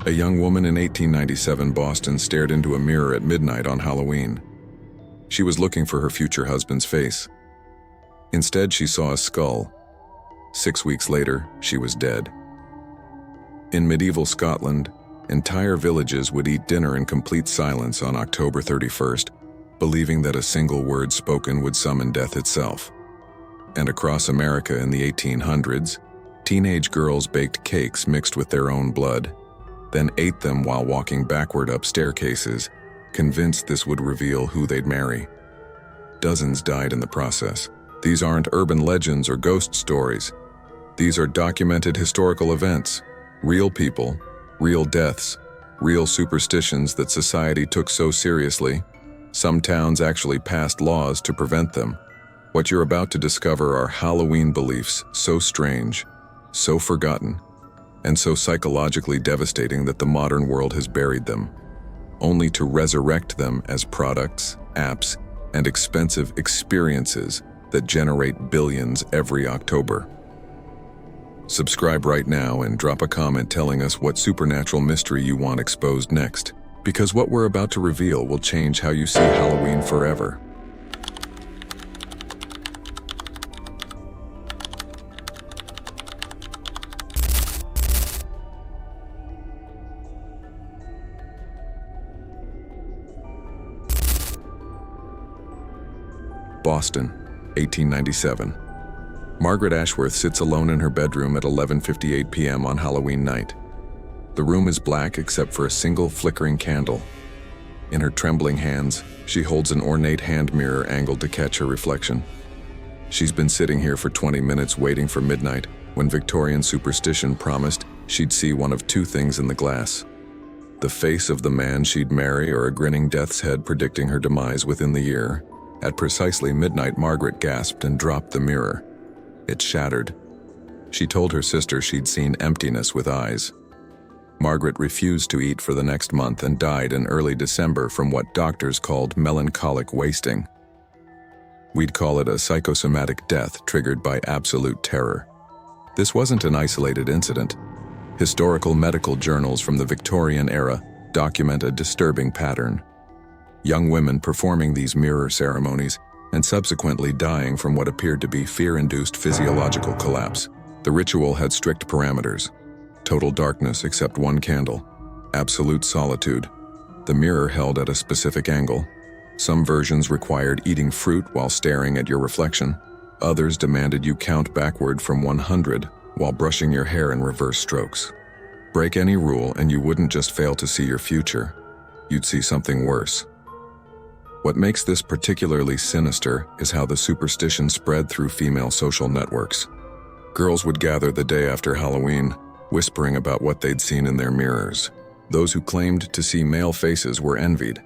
A young woman in 1897 Boston stared into a mirror at midnight on Halloween. She was looking for her future husband's face. Instead, she saw a skull. 6 weeks later, she was dead. In medieval Scotland, entire villages would eat dinner in complete silence on October 31st, believing that a single word spoken would summon death itself. And across America in the 1800s, teenage girls baked cakes mixed with their own blood, then ate them while walking backward up staircases, convinced this would reveal who they'd marry. Dozens died in the process. These aren't urban legends or ghost stories. These are documented historical events, real people, real deaths, real superstitions that society took so seriously. Some towns actually passed laws to prevent them. What you're about to discover are Halloween beliefs so strange, so forgotten, and so psychologically devastating that the modern world has buried them, only to resurrect them as products, apps, and expensive experiences that generate billions every October. Subscribe right now and drop a comment telling us what supernatural mystery you want exposed next, because what we're about to reveal will change how you see Halloween forever. Boston, 1897. Margaret Ashworth sits alone in her bedroom at 11:58 p.m. on Halloween night. The room is black except for a single flickering candle. In her trembling hands, she holds an ornate hand mirror angled to catch her reflection. She's been sitting here for 20 minutes waiting for midnight when Victorian superstition promised she'd see one of two things in the glass: the face of the man she'd marry or a grinning death's head predicting her demise within the year. At precisely midnight, Margaret gasped and dropped the mirror. It shattered. She told her sister she'd seen emptiness with eyes. Margaret refused to eat for the next month and died in early December from what doctors called melancholic wasting. We'd call it a psychosomatic death triggered by absolute terror. This wasn't an isolated incident. Historical medical journals from the Victorian era document a disturbing pattern. Young women performing these mirror ceremonies and subsequently dying from what appeared to be fear-induced physiological collapse. The ritual had strict parameters: total darkness except one candle, absolute solitude, the mirror held at a specific angle. Some versions required eating fruit while staring at your reflection. Others demanded you count backward from 100 while brushing your hair in reverse strokes. Break any rule and you wouldn't just fail to see your future, you'd see something worse. What makes this particularly sinister is how the superstition spread through female social networks. Girls would gather the day after Halloween, whispering about what they'd seen in their mirrors. Those who claimed to see male faces were envied.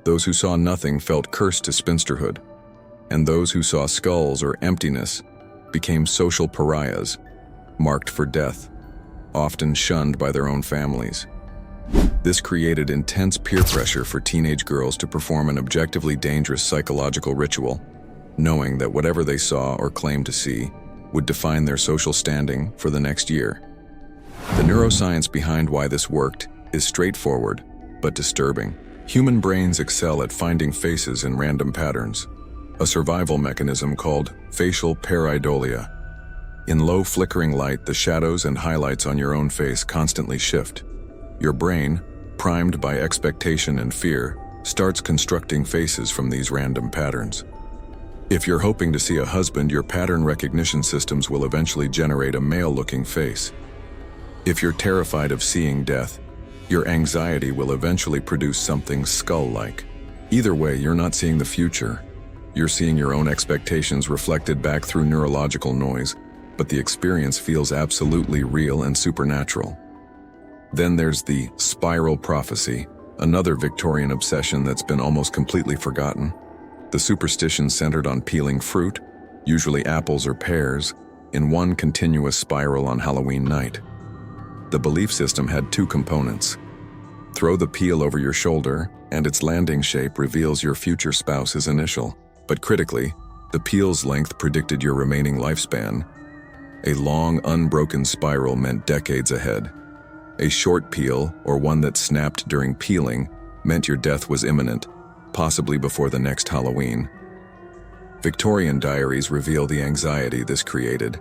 Those who saw nothing felt cursed to spinsterhood. And those who saw skulls or emptiness became social pariahs, marked for death, often shunned by their own families. This created intense peer pressure for teenage girls to perform an objectively dangerous psychological ritual, knowing that whatever they saw or claimed to see would define their social standing for the next year. The neuroscience behind why this worked is straightforward, but disturbing. Human brains excel at finding faces in random patterns, a survival mechanism called facial pareidolia. In low flickering light, the shadows and highlights on your own face constantly shift. Your brain, primed by expectation and fear, starts constructing faces from these random patterns. If you're hoping to see a husband, your pattern recognition systems will eventually generate a male-looking face. If you're terrified of seeing death, your anxiety will eventually produce something skull-like. Either way, you're not seeing the future. You're seeing your own expectations reflected back through neurological noise, but the experience feels absolutely real and supernatural. Then there's the spiral prophecy, another Victorian obsession that's been almost completely forgotten. The superstition centered on peeling fruit, usually apples or pears, in one continuous spiral on Halloween night. The belief system had two components. Throw the peel over your shoulder, and its landing shape reveals your future spouse's initial. But critically, the peel's length predicted your remaining lifespan. A long, unbroken spiral meant decades ahead. A short peel, or one that snapped during peeling, meant your death was imminent, possibly before the next Halloween. Victorian diaries reveal the anxiety this created.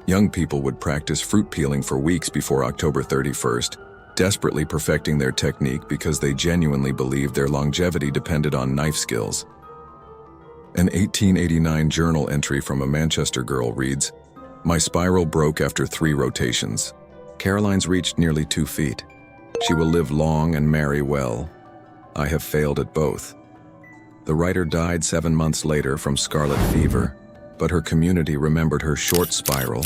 Young people would practice fruit peeling for weeks before October 31st, desperately perfecting their technique because they genuinely believed their longevity depended on knife skills. An 1889 journal entry from a Manchester girl reads, "My spiral broke after 3 rotations. Caroline's reached nearly 2 feet. She will live long and marry well. I have failed at both." The writer died 7 months later from scarlet fever, but her community remembered her short spiral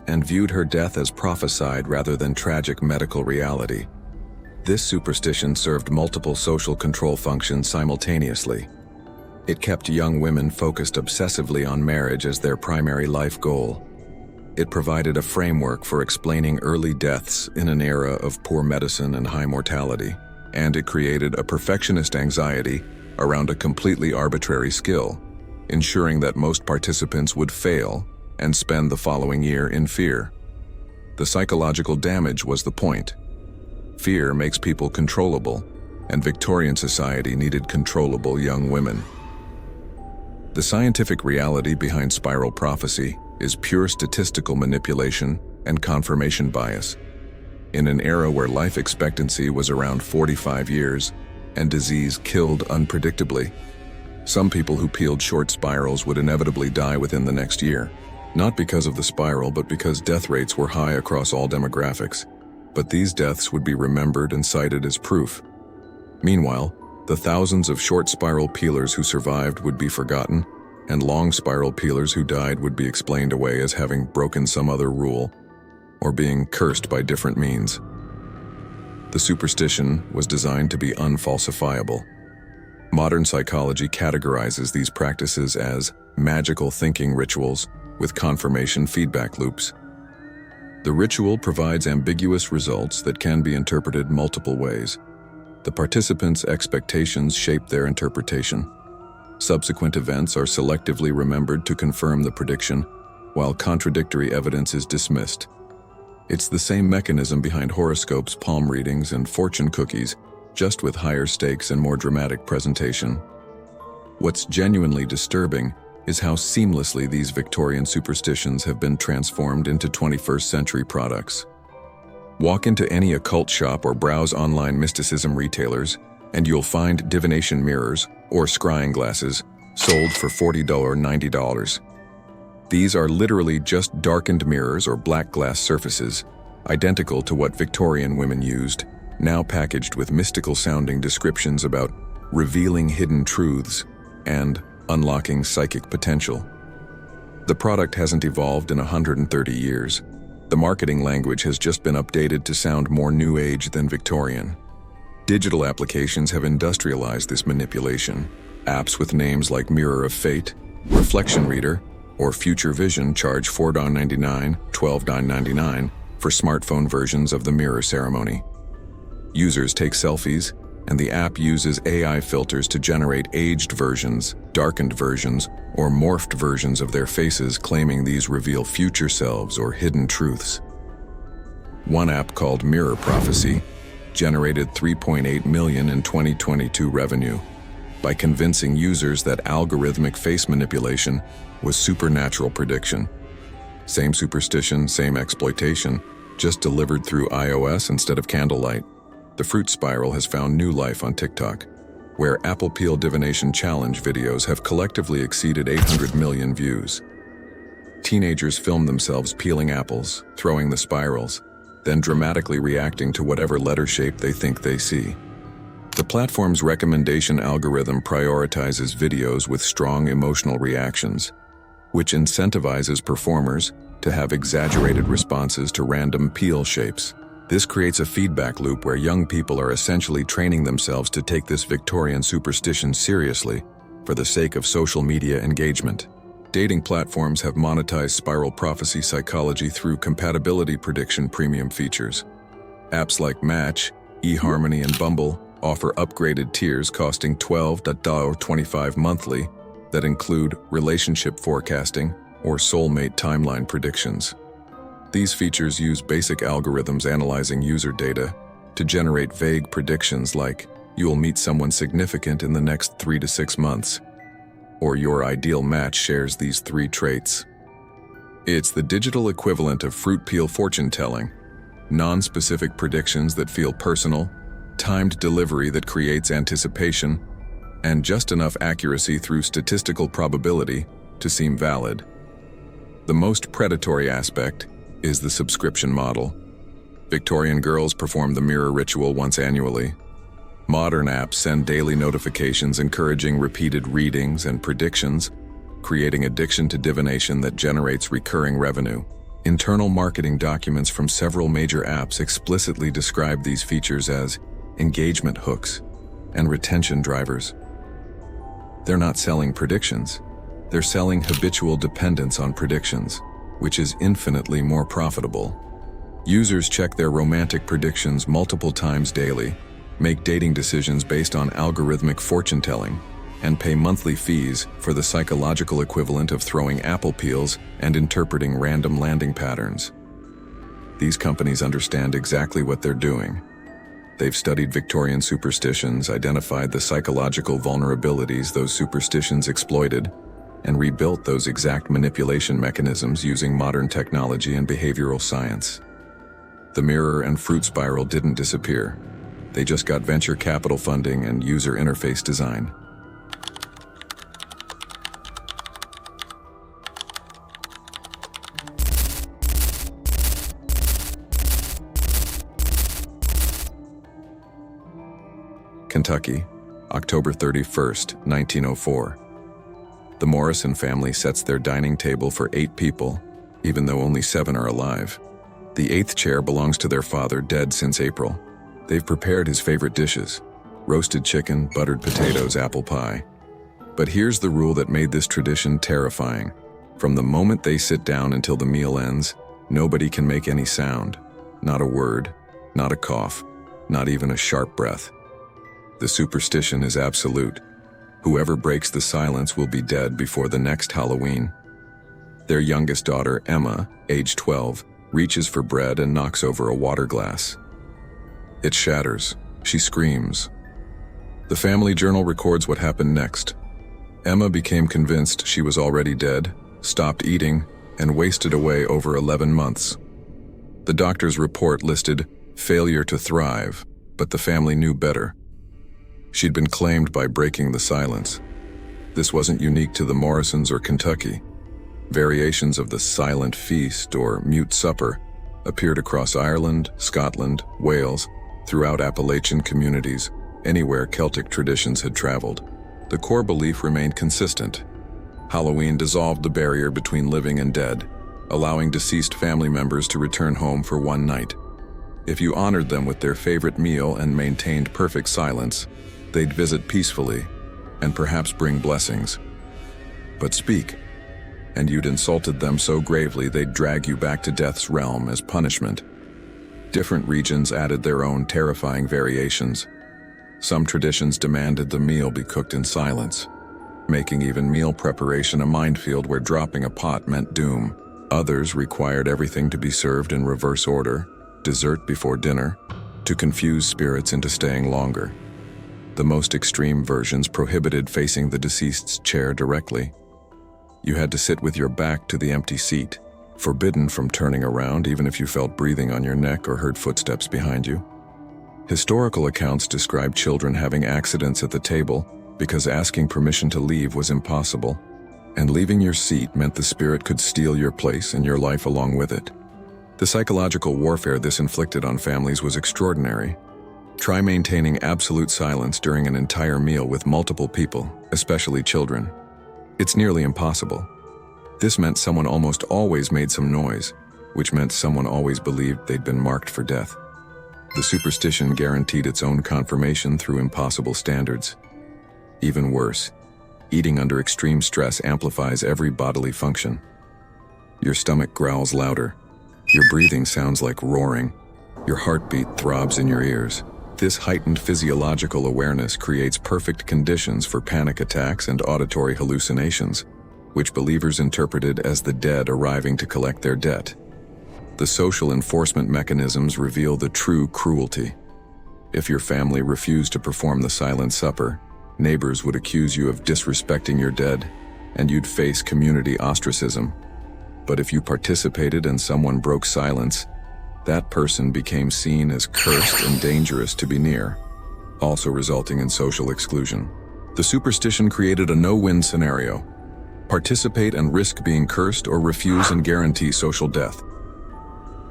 and viewed her death as prophesied rather than tragic medical reality. This superstition served multiple social control functions simultaneously. It kept young women focused obsessively on marriage as their primary life goal. It provided a framework for explaining early deaths in an era of poor medicine and high mortality, and it created a perfectionist anxiety around a completely arbitrary skill, ensuring that most participants would fail and spend the following year in fear. The psychological damage was the point. Fear makes people controllable, and Victorian society needed controllable young women. The scientific reality behind spiral prophecy is pure statistical manipulation and confirmation bias. In an era where life expectancy was around 45 years and disease killed unpredictably, some people who peeled short spirals would inevitably die within the next year, not because of the spiral but because death rates were high across all demographics. But these deaths would be remembered and cited as proof. Meanwhile, the thousands of short spiral peelers who survived would be forgotten, and long spiral peelers who died would be explained away as having broken some other rule or being cursed by different means. The superstition was designed to be unfalsifiable. Modern psychology categorizes these practices as magical thinking rituals with confirmation feedback loops. The ritual provides ambiguous results that can be interpreted multiple ways. The participants' expectations shape their interpretation. Subsequent events are selectively remembered to confirm the prediction, while contradictory evidence is dismissed. It's the same mechanism behind horoscopes, palm readings, and fortune cookies, just with higher stakes and more dramatic presentation. What's genuinely disturbing is how seamlessly these Victorian superstitions have been transformed into 21st century products. Walk into any occult shop or browse online mysticism retailers, and you'll find divination mirrors or scrying glasses sold for $40 or $90. These are literally just darkened mirrors or black glass surfaces, identical to what Victorian women used, now packaged with mystical-sounding descriptions about revealing hidden truths and unlocking psychic potential. The product hasn't evolved in 130 years. The marketing language has just been updated to sound more New Age than Victorian. Digital applications have industrialized this manipulation. Apps with names like Mirror of Fate, Reflection Reader, or Future Vision charge $4.99, $12.99 for smartphone versions of the mirror ceremony. Users take selfies, and the app uses AI filters to generate aged versions, darkened versions, or morphed versions of their faces, claiming these reveal future selves or hidden truths. One app called Mirror Prophecy generated $3.8 million in 2022 revenue by convincing users that algorithmic face manipulation was supernatural prediction. Same superstition, same exploitation, just delivered through iOS instead of candlelight. The fruit spiral has found new life on TikTok, where apple peel divination challenge videos have collectively exceeded 800 million views. Teenagers film themselves peeling apples, throwing the spirals, then dramatically reacting to whatever letter shape they think they see. The platform's recommendation algorithm prioritizes videos with strong emotional reactions, which incentivizes performers to have exaggerated responses to random peel shapes. This creates a feedback loop where young people are essentially training themselves to take this Victorian superstition seriously for the sake of social media engagement. Dating platforms have monetized spiral prophecy psychology through compatibility prediction premium features. Apps like Match, eHarmony, and Bumble offer upgraded tiers costing $12.25 monthly that include relationship forecasting or soulmate timeline predictions. These features use basic algorithms analyzing user data to generate vague predictions like, you will meet someone significant in the next 3 to 6 months, or your ideal match shares these 3 traits. It's the digital equivalent of fruit peel fortune telling, non-specific predictions that feel personal, timed delivery that creates anticipation, and just enough accuracy through statistical probability to seem valid. The most predatory aspect is the subscription model. Victorian girls perform the mirror ritual once annually. Modern apps send daily notifications encouraging repeated readings and predictions, creating addiction to divination that generates recurring revenue. Internal marketing documents from several major apps explicitly describe these features as engagement hooks and retention drivers. They're not selling predictions. They're selling habitual dependence on predictions, which is infinitely more profitable. Users check their romantic predictions multiple times daily, make dating decisions based on algorithmic fortune-telling, and pay monthly fees for the psychological equivalent of throwing apple peels and interpreting random landing patterns. These companies understand exactly what they're doing. They've studied Victorian superstitions, identified the psychological vulnerabilities those superstitions exploited, and rebuilt those exact manipulation mechanisms using modern technology and behavioral science. The mirror and fruit spiral didn't disappear. They just got venture capital funding and user interface design. Kentucky, October 31st, 1904. The Morrison family sets their dining table for 8 people, even though only 7 are alive. The 8th chair belongs to their father, dead since April. They've prepared his favorite dishes: roasted chicken, buttered potatoes, apple pie. But here's the rule that made this tradition terrifying. From the moment they sit down until the meal ends, nobody can make any sound. Not a word, not a cough, not even a sharp breath. The superstition is absolute. Whoever breaks the silence will be dead before the next Halloween. Their youngest daughter, Emma, age 12, reaches for bread and knocks over a water glass. It shatters. She screams. The family journal records what happened next. Emma became convinced she was already dead, stopped eating, and wasted away over 11 months. The doctor's report listed failure to thrive, but the family knew better. She'd been claimed by breaking the silence. This wasn't unique to the Morrisons or Kentucky. Variations of the silent feast or mute supper appeared across Ireland, Scotland, Wales, throughout Appalachian communities, anywhere Celtic traditions had traveled. The core belief remained consistent. Halloween dissolved the barrier between living and dead, allowing deceased family members to return home for one night. If you honored them with their favorite meal and maintained perfect silence, they'd visit peacefully and perhaps bring blessings. But speak, and you'd insulted them so gravely they'd drag you back to death's realm as punishment. Different regions added their own terrifying variations. Some traditions demanded the meal be cooked in silence, making even meal preparation a minefield where dropping a pot meant doom. Others required everything to be served in reverse order, dessert before dinner, to confuse spirits into staying longer. The most extreme versions prohibited facing the deceased's chair directly. You had to sit with your back to the empty seat, forbidden from turning around even if you felt breathing on your neck or heard footsteps behind you. Historical accounts describe children having accidents at the table because asking permission to leave was impossible, and leaving your seat meant the spirit could steal your place and your life along with it. The psychological warfare this inflicted on families was extraordinary. Try maintaining absolute silence during an entire meal with multiple people, especially children. It's nearly impossible. This meant someone almost always made some noise, which meant someone always believed they'd been marked for death. The superstition guaranteed its own confirmation through impossible standards. Even worse, eating under extreme stress amplifies every bodily function. Your stomach growls louder. Your breathing sounds like roaring. Your heartbeat throbs in your ears. This heightened physiological awareness creates perfect conditions for panic attacks and auditory hallucinations, which believers interpreted as the dead arriving to collect their debt. The social enforcement mechanisms reveal the true cruelty. If your family refused to perform the silent supper, neighbors would accuse you of disrespecting your dead, and you'd face community ostracism. But if you participated and someone broke silence, that person became seen as cursed and dangerous to be near, also resulting in social exclusion. The superstition created a no-win scenario. Participate and risk being cursed, or refuse and guarantee social death.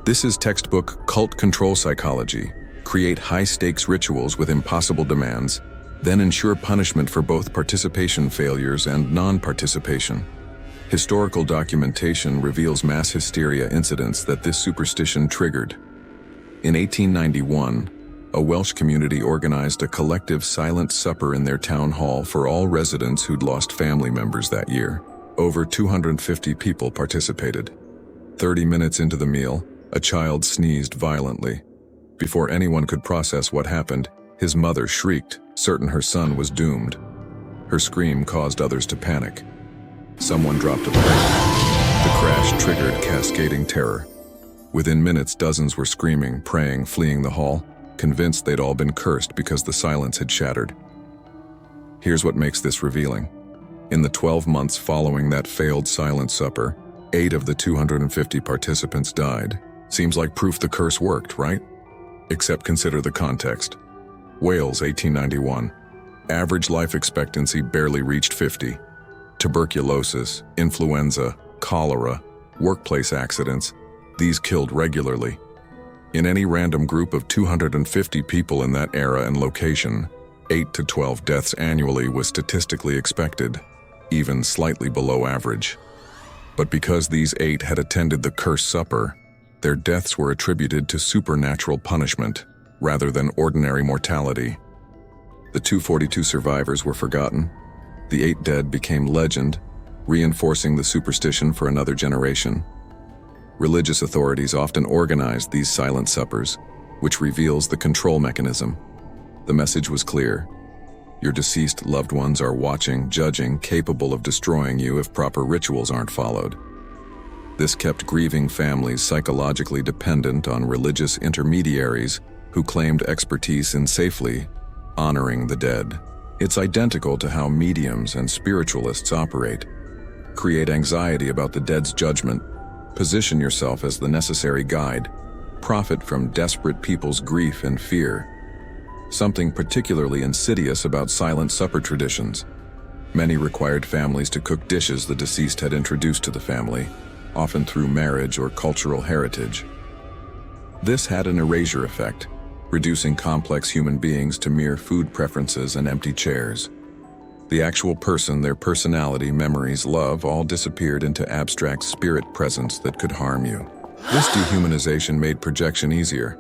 This is textbook cult control psychology. Create high-stakes rituals with impossible demands, then ensure punishment for both participation failures and non-participation. Historical documentation reveals mass hysteria incidents that this superstition triggered. In 1891, a Welsh community organized a collective silent supper in their town hall for all residents who'd lost family members that year. Over 250 people participated. 30 minutes into the meal, a child sneezed violently. Before anyone could process what happened, his mother shrieked, certain her son was doomed. Her scream caused others to panic. Someone dropped a plate. The crash triggered cascading terror. Within minutes, dozens were screaming, praying, fleeing the hall, convinced they'd all been cursed because the silence had shattered. Here's what makes this revealing. In the 12 months following that failed silent supper, 8 of the 250 participants died. Seems like proof the curse worked, right? Except consider the context. Wales, 1891. Average life expectancy barely reached 50. Tuberculosis, influenza, cholera, workplace accidents, these killed regularly. In any random group of 250 people in that era and location, 8 to 12 deaths annually was statistically expected, even slightly below average. But because these 8 had attended the cursed supper, their deaths were attributed to supernatural punishment rather than ordinary mortality. The 242 survivors were forgotten. The 8 dead became legend, reinforcing the superstition for another generation. Religious authorities often organized these silent suppers, which reveals the control mechanism. The message was clear. Your deceased loved ones are watching, judging, capable of destroying you if proper rituals aren't followed. This kept grieving families psychologically dependent on religious intermediaries who claimed expertise in safely honoring the dead. It's identical to how mediums and spiritualists operate. Create anxiety about the dead's judgment, position yourself as the necessary guide, profit from desperate people's grief and fear. Something particularly insidious about silent supper traditions. Many required families to cook dishes the deceased had introduced to the family, often through marriage or cultural heritage. This had an erasure effect, reducing complex human beings to mere food preferences and empty chairs. The actual person, their personality, memories, love, all disappeared into abstract spirit presence that could harm you. This dehumanization made projection easier.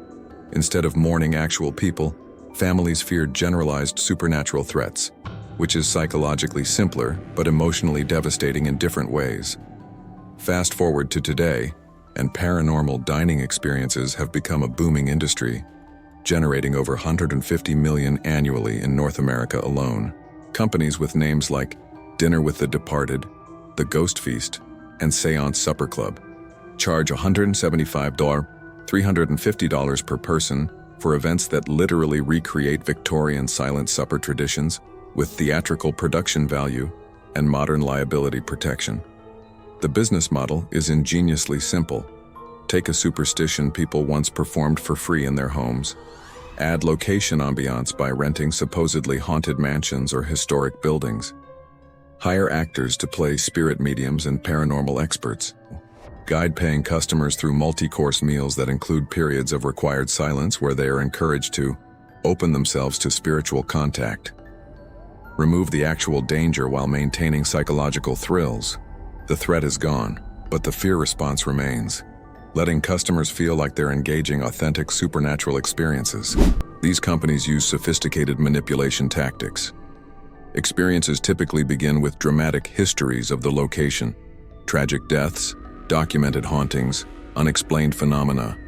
Instead of mourning actual people, families feared generalized supernatural threats, which is psychologically simpler but emotionally devastating in different ways. Fast forward to today, and paranormal dining experiences have become a booming industry, generating over 150 million annually in North America alone. Companies with names like Dinner with the Departed, The Ghost Feast, and Seance Supper Club charge $175, $350 per person for events that literally recreate Victorian silent supper traditions with theatrical production value and modern liability protection. The business model is ingeniously simple. Take a superstition people once performed for free in their homes, add location ambiance by renting supposedly haunted mansions or historic buildings, hire actors to play spirit mediums and paranormal experts, guide paying customers through multi-course meals that include periods of required silence where they are encouraged to open themselves to spiritual contact. Remove the actual danger while maintaining psychological thrills. The threat is gone, but the fear response remains, letting customers feel like they're engaging authentic supernatural experiences. These companies use sophisticated manipulation tactics. Experiences typically begin with dramatic histories of the location, tragic deaths, documented hauntings, unexplained phenomena.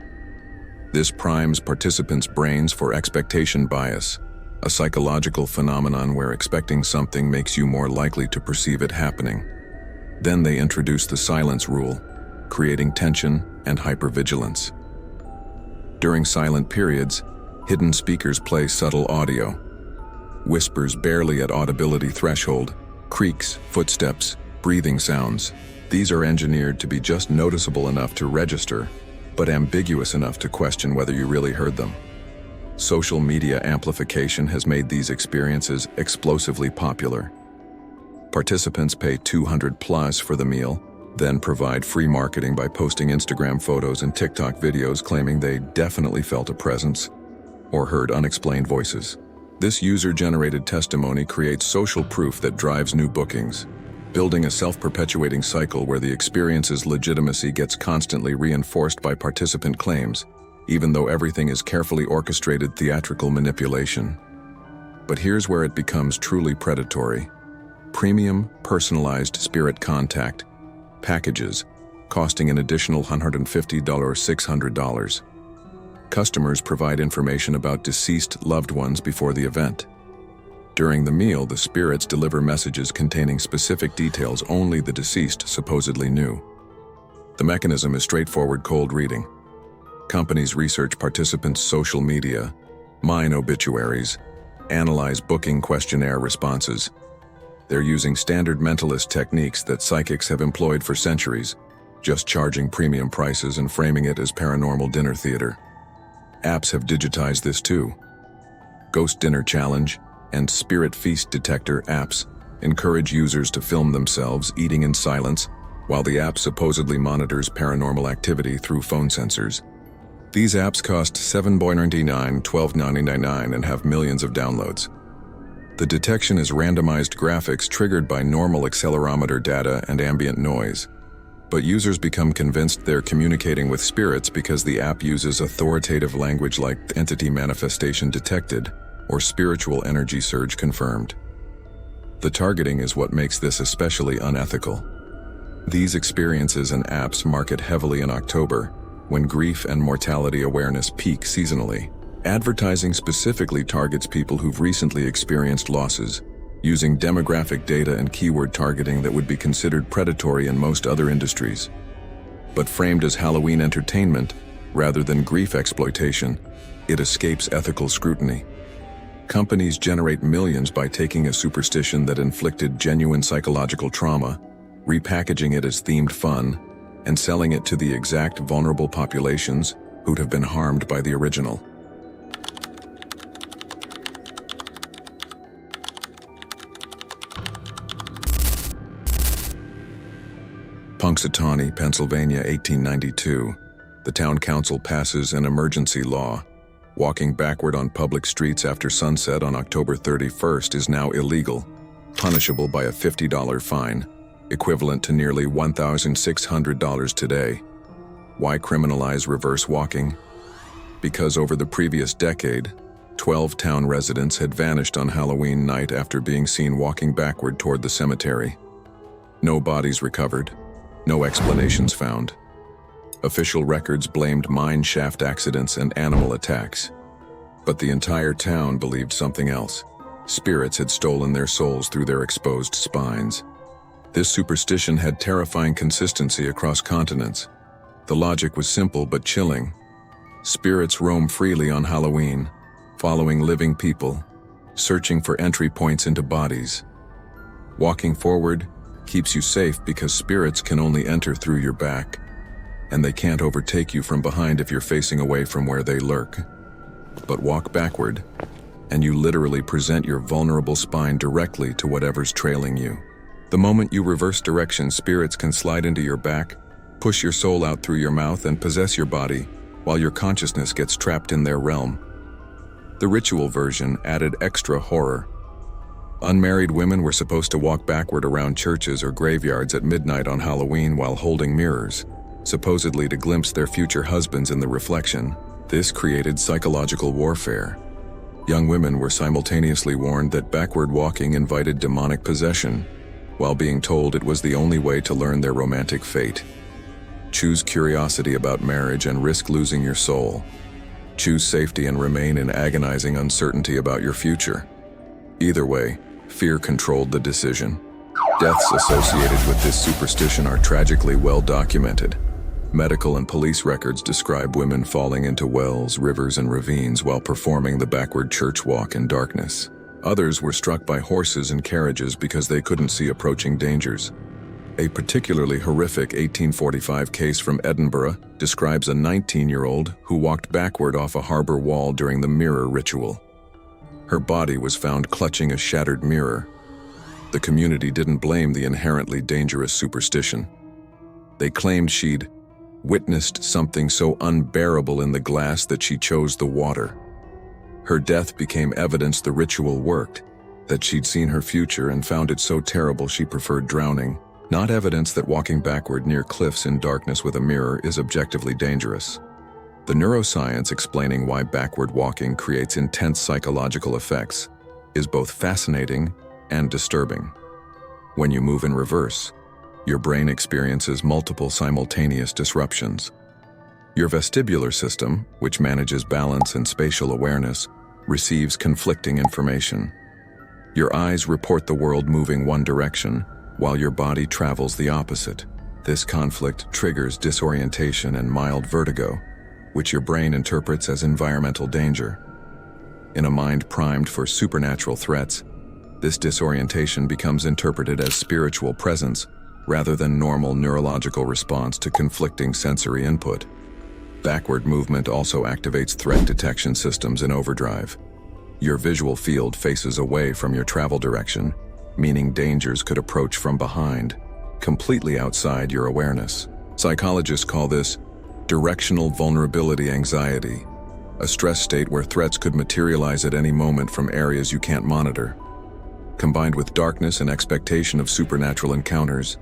This primes participants' brains for expectation bias, a psychological phenomenon where expecting something makes you more likely to perceive it happening. Then they introduce the silence rule. creating tension and hypervigilance. During silent periods, hidden speakers play subtle audio. Whispers barely at audibility threshold, creaks, footsteps, breathing sounds. These are engineered to be just noticeable enough to register, but ambiguous enough to question whether you really heard them. Social media amplification has made these experiences explosively popular. Participants pay $200+ for the meal, then provide free marketing by posting Instagram photos and TikTok videos claiming they definitely felt a presence or heard unexplained voices. This user-generated testimony creates social proof that drives new bookings, building a self-perpetuating cycle where the experience's legitimacy gets constantly reinforced by participant claims, even though everything is carefully orchestrated theatrical manipulation. But here's where it becomes truly predatory. Premium, personalized spirit contact packages, costing an additional $150 or $600. Customers provide information about deceased loved ones before the event. During the meal, the spirits deliver messages containing specific details only the deceased supposedly knew. The mechanism is straightforward cold reading. Companies research participants' social media, mine obituaries, analyze booking questionnaire responses. They're using standard mentalist techniques that psychics have employed for centuries, just charging premium prices and framing it as paranormal dinner theater. Apps have digitized this too. Ghost Dinner Challenge and Spirit Feast Detector apps encourage users to film themselves eating in silence while the app supposedly monitors paranormal activity through phone sensors. These apps cost $7.99, $12.99 and have millions of downloads. The detection is randomized graphics triggered by normal accelerometer data and ambient noise. But users become convinced they're communicating with spirits because the app uses authoritative language like entity manifestation detected or spiritual energy surge confirmed. The targeting is what makes this especially unethical. These experiences and apps market heavily in October, when grief and mortality awareness peak seasonally. Advertising specifically targets people who've recently experienced losses, using demographic data and keyword targeting that would be considered predatory in most other industries. But framed as Halloween entertainment, rather than grief exploitation, it escapes ethical scrutiny. Companies generate millions by taking a superstition that inflicted genuine psychological trauma, repackaging it as themed fun, and selling it to the exact vulnerable populations who'd have been harmed by the original. Punxsutawney, Pennsylvania, 1892. The town council passes an emergency law. Walking backward on public streets after sunset on October 31st is now illegal, punishable by a $50 fine, equivalent to nearly $1,600 today. Why criminalize reverse walking? Because over the previous decade, 12 town residents had vanished on Halloween night after being seen walking backward toward the cemetery. No bodies recovered. No explanations found. Official records blamed mine shaft accidents and animal attacks. But the entire town believed something else. Spirits had stolen their souls through their exposed spines. This superstition had terrifying consistency across continents. The logic was simple but chilling. Spirits roam freely on Halloween, following living people, searching for entry points into bodies. Walking forward keeps you safe because spirits can only enter through your back, and they can't overtake you from behind if you're facing away from where they lurk. But walk backward, and you literally present your vulnerable spine directly to whatever's trailing you. The moment you reverse direction, spirits can slide into your back, push your soul out through your mouth, and possess your body, while your consciousness gets trapped in their realm. The ritual version added extra horror. Unmarried women were supposed to walk backward around churches or graveyards at midnight on Halloween while holding mirrors, supposedly to glimpse their future husbands in the reflection. This created psychological warfare. Young women were simultaneously warned that backward walking invited demonic possession, while being told it was the only way to learn their romantic fate. Choose curiosity about marriage and risk losing your soul. Choose safety and remain in agonizing uncertainty about your future. Either way, fear controlled the decision. Deaths associated with this superstition are tragically well documented. Medical and police records describe women falling into wells, rivers, and ravines while performing the backward church walk in darkness. Others were struck by horses and carriages because they couldn't see approaching dangers. A particularly horrific 1845 case from Edinburgh describes a 19-year-old who walked backward off a harbor wall during the mirror ritual. Her body was found clutching a shattered mirror. The community didn't blame the inherently dangerous superstition. They claimed she'd witnessed something so unbearable in the glass that she chose the water. Her death became evidence the ritual worked, that she'd seen her future and found it so terrible she preferred drowning, not evidence that walking backward near cliffs in darkness with a mirror is objectively dangerous. The neuroscience explaining why backward walking creates intense psychological effects is both fascinating and disturbing. When you move in reverse, your brain experiences multiple simultaneous disruptions. Your vestibular system, which manages balance and spatial awareness, receives conflicting information. Your eyes report the world moving one direction, while your body travels the opposite. This conflict triggers disorientation and mild vertigo, which your brain interprets as environmental danger. In a mind primed for supernatural threats, this disorientation becomes interpreted as spiritual presence rather than normal neurological response to conflicting sensory input. Backward movement also activates threat detection systems in overdrive. Your visual field faces away from your travel direction, meaning dangers could approach from behind, completely outside your awareness. Psychologists call this directional vulnerability anxiety, a stress state where threats could materialize at any moment from areas you can't monitor. Combined with darkness and expectation of supernatural encounters,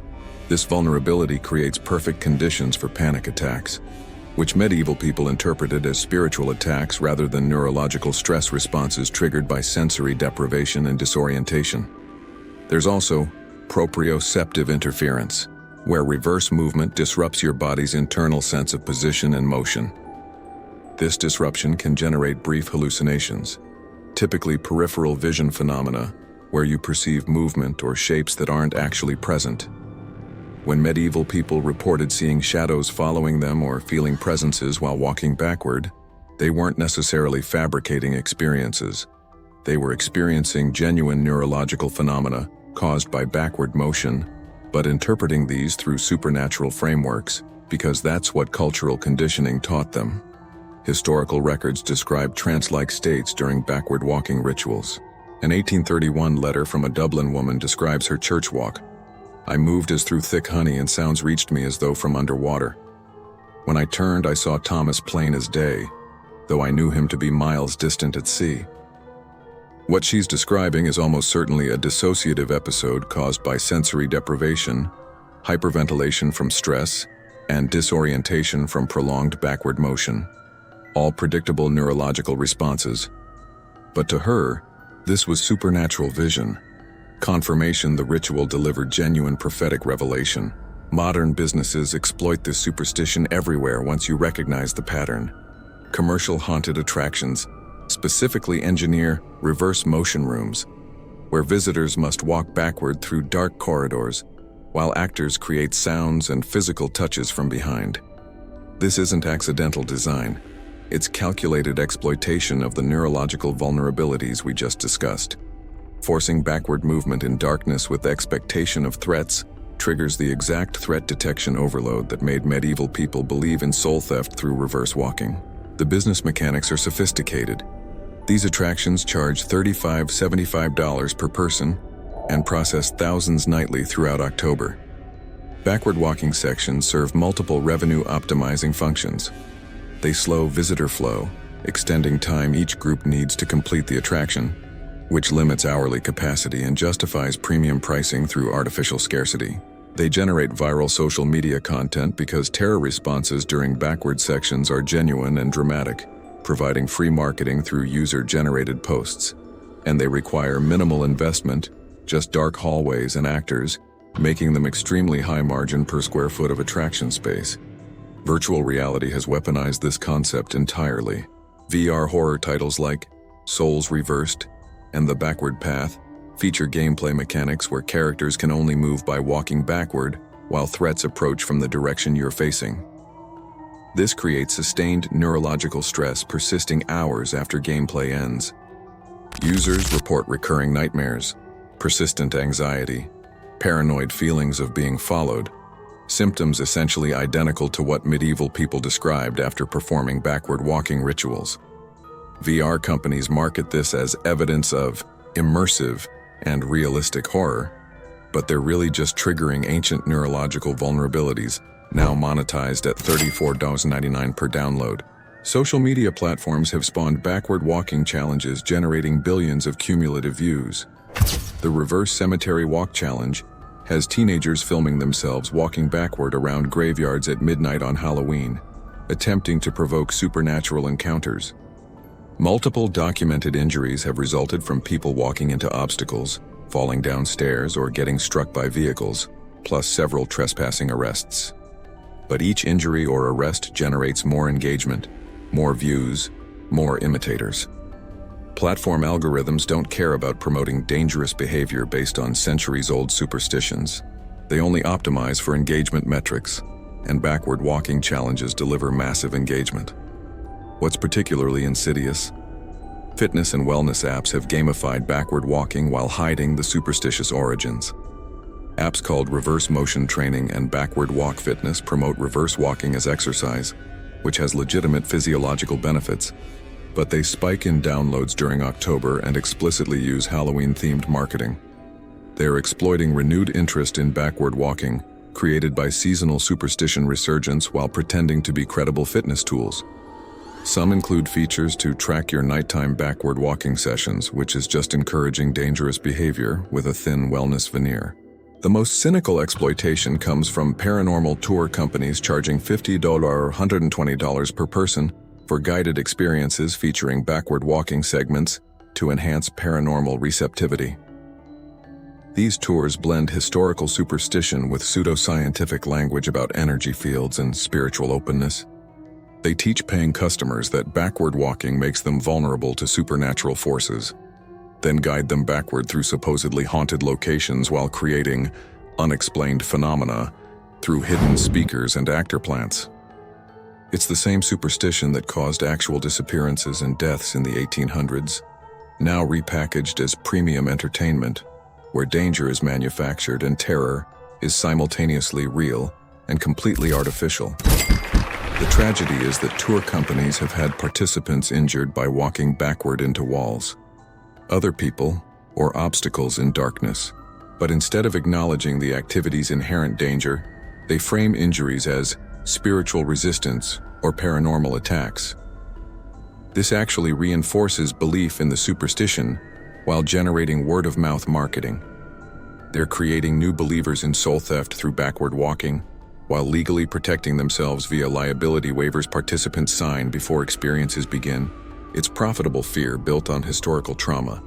this vulnerability creates perfect conditions for panic attacks, which medieval people interpreted as spiritual attacks rather than neurological stress responses triggered by sensory deprivation and disorientation. There's also proprioceptive interference, where reverse movement disrupts your body's internal sense of position and motion. This disruption can generate brief hallucinations, typically peripheral vision phenomena, where you perceive movement or shapes that aren't actually present. When medieval people reported seeing shadows following them or feeling presences while walking backward, they weren't necessarily fabricating experiences. They were experiencing genuine neurological phenomena caused by backward motion, but interpreting these through supernatural frameworks because that's what cultural conditioning taught them. Historical records describe trance-like states during backward walking rituals. An 1831 letter from a Dublin woman describes her church walk. "I moved as through thick honey, and sounds reached me as though from underwater. When I turned, I saw Thomas plain as day, though I knew him to be miles distant at sea." What she's describing is almost certainly a dissociative episode caused by sensory deprivation, hyperventilation from stress, and disorientation from prolonged backward motion, all predictable neurological responses. But to her, this was supernatural vision, confirmation the ritual delivered genuine prophetic revelation. Modern businesses exploit this superstition everywhere once you recognize the pattern. Commercial haunted attractions specifically engineer reverse motion rooms, where visitors must walk backward through dark corridors, while actors create sounds and physical touches from behind. This isn't accidental design. It's calculated exploitation of the neurological vulnerabilities we just discussed. Forcing backward movement in darkness with expectation of threats triggers the exact threat detection overload that made medieval people believe in soul theft through reverse walking. The business mechanics are sophisticated. These attractions charge $35 to $75 per person and process thousands nightly throughout October. Backward walking sections serve multiple revenue-optimizing functions. They slow visitor flow, extending time each group needs to complete the attraction, which limits hourly capacity and justifies premium pricing through artificial scarcity. They generate viral social media content because terror responses during backward sections are genuine and dramatic, providing free marketing through user-generated posts. And they require minimal investment, just dark hallways and actors, making them extremely high margin per square foot of attraction space. Virtual reality has weaponized this concept entirely. VR horror titles like Souls Reversed and The Backward Path feature gameplay mechanics where characters can only move by walking backward while threats approach from the direction you're facing. This creates sustained neurological stress persisting hours after gameplay ends. Users report recurring nightmares, persistent anxiety, paranoid feelings of being followed, symptoms essentially identical to what medieval people described after performing backward walking rituals. VR companies market this as evidence of immersive and realistic horror, but they're really just triggering ancient neurological vulnerabilities, now monetized at $34.99 per download. Social media platforms have spawned backward walking challenges generating billions of cumulative views. The Reverse Cemetery Walk Challenge has teenagers filming themselves walking backward around graveyards at midnight on Halloween, attempting to provoke supernatural encounters. Multiple documented injuries have resulted from people walking into obstacles, falling down stairs, or getting struck by vehicles, plus several trespassing arrests. But each injury or arrest generates more engagement, more views, more imitators. Platform algorithms don't care about promoting dangerous behavior based on centuries-old superstitions. They only optimize for engagement metrics, and backward walking challenges deliver massive engagement. What's particularly insidious? Fitness and wellness apps have gamified backward walking while hiding the superstitious origins. Apps called Reverse Motion Training and Backward Walk Fitness promote reverse walking as exercise, which has legitimate physiological benefits, but they spike in downloads during October and explicitly use Halloween-themed marketing. They are exploiting renewed interest in backward walking, created by seasonal superstition resurgence while pretending to be credible fitness tools. Some include features to track your nighttime backward walking sessions, which is just encouraging dangerous behavior with a thin wellness veneer. The most cynical exploitation comes from paranormal tour companies charging $50 or $120 per person for guided experiences featuring backward walking segments to enhance paranormal receptivity. These tours blend historical superstition with pseudoscientific language about energy fields and spiritual openness. They teach paying customers that backward walking makes them vulnerable to supernatural forces, then guide them backward through supposedly haunted locations while creating unexplained phenomena through hidden speakers and actor plants. It's the same superstition that caused actual disappearances and deaths in the 1800s, now repackaged as premium entertainment, where danger is manufactured and terror is simultaneously real and completely artificial. The tragedy is that tour companies have had participants injured by walking backward into walls, other people, or obstacles in darkness. But instead of acknowledging the activity's inherent danger, they frame injuries as spiritual resistance or paranormal attacks. This actually reinforces belief in the superstition while generating word-of-mouth marketing. They're creating new believers in soul theft through backward walking, while legally protecting themselves via liability waivers participants sign before experiences begin. It's profitable fear built on historical trauma,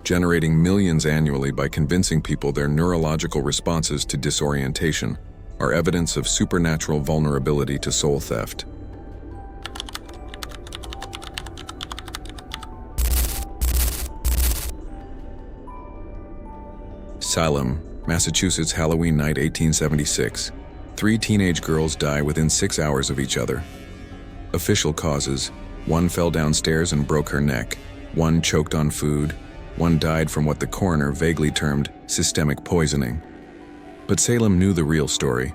generating millions annually by convincing people their neurological responses to disorientation are evidence of supernatural vulnerability to soul theft. Salem, Massachusetts, Halloween night 1876. 3 teenage girls die within 6 hours of each other. Official causes: 1 fell downstairs and broke her neck, 1 choked on food, 1 died from what the coroner vaguely termed systemic poisoning. But Salem knew the real story.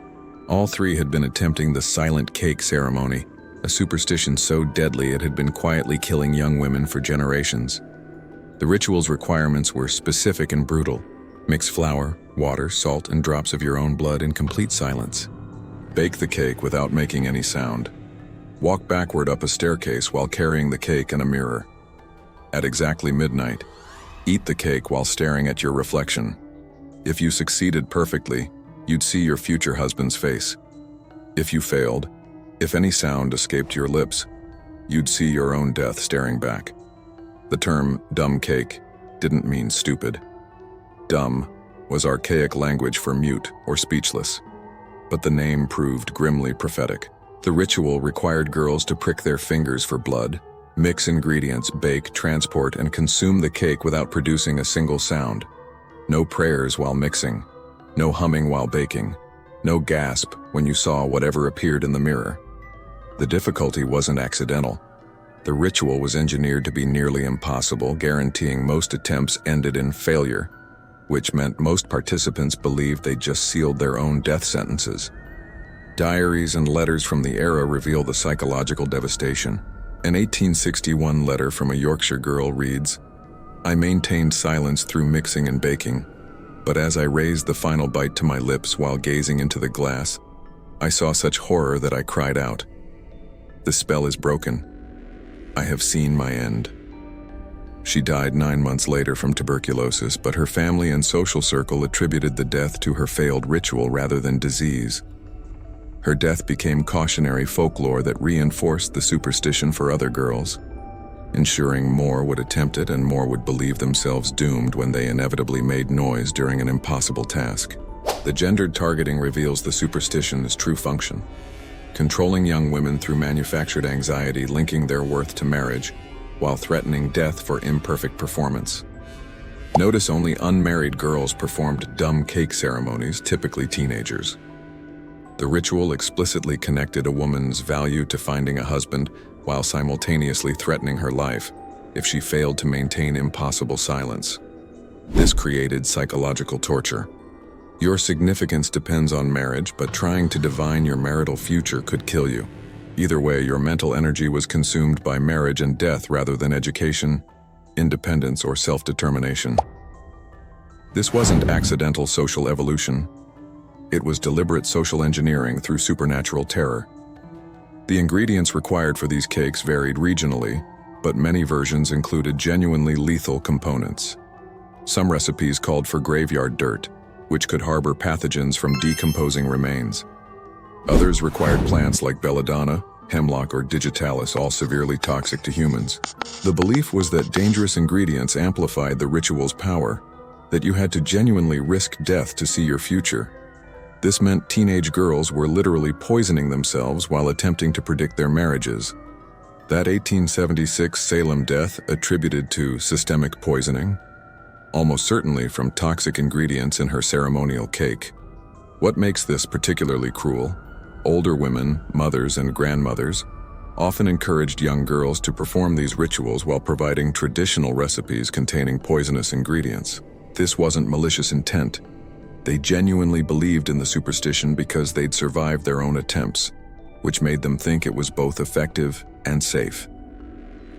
All 3 had been attempting the silent cake ceremony, a superstition so deadly it had been quietly killing young women for generations. The ritual's requirements were specific and brutal. Mix flour, water, salt, and drops of your own blood in complete silence. Bake the cake without making any sound. Walk backward up a staircase while carrying the cake and a mirror. At exactly midnight, eat the cake while staring at your reflection. If you succeeded perfectly, you'd see your future husband's face. If you failed, if any sound escaped your lips, you'd see your own death staring back. The term dumb cake didn't mean stupid. Dumb was archaic language for mute or speechless, but the name proved grimly prophetic. The ritual required girls to prick their fingers for blood, mix ingredients, bake, transport, and consume the cake without producing a single sound. No prayers while mixing, no humming while baking, no gasp when you saw whatever appeared in the mirror. The difficulty wasn't accidental. The ritual was engineered to be nearly impossible, guaranteeing most attempts ended in failure, which meant most participants believed they just sealed their own death sentences. Diaries and letters from the era reveal the psychological devastation. An 1861 letter from a Yorkshire girl reads, "I maintained silence through mixing and baking, but as I raised the final bite to my lips while gazing into the glass, I saw such horror that I cried out, 'The spell is broken. I have seen my end.'" She died 9 months later from tuberculosis, but her family and social circle attributed the death to her failed ritual rather than disease. Her death became cautionary folklore that reinforced the superstition for other girls, ensuring more would attempt it and more would believe themselves doomed when they inevitably made noise during an impossible task. The gendered targeting reveals the superstition's true function, controlling young women through manufactured anxiety linking their worth to marriage, while threatening death for imperfect performance. Notice only unmarried girls performed dumb cake ceremonies, typically teenagers. The ritual explicitly connected a woman's value to finding a husband while simultaneously threatening her life if she failed to maintain impossible silence. This created psychological torture. Your significance depends on marriage, but trying to divine your marital future could kill you. Either way, your mental energy was consumed by marriage and death rather than education, independence, or self-determination. This wasn't accidental social evolution. It was deliberate social engineering through supernatural terror. The ingredients required for these cakes varied regionally, but many versions included genuinely lethal components. Some recipes called for graveyard dirt, which could harbor pathogens from decomposing remains. Others required plants like belladonna, hemlock, or digitalis, all severely toxic to humans. The belief was that dangerous ingredients amplified the ritual's power, that you had to genuinely risk death to see your future. This meant teenage girls were literally poisoning themselves while attempting to predict their marriages. That 1876 Salem death attributed to systemic poisoning, almost certainly from toxic ingredients in her ceremonial cake. What makes this particularly cruel? Older women, mothers, and grandmothers often encouraged young girls to perform these rituals while providing traditional recipes containing poisonous ingredients. This wasn't malicious intent. They genuinely believed in the superstition because they'd survived their own attempts, which made them think it was both effective and safe.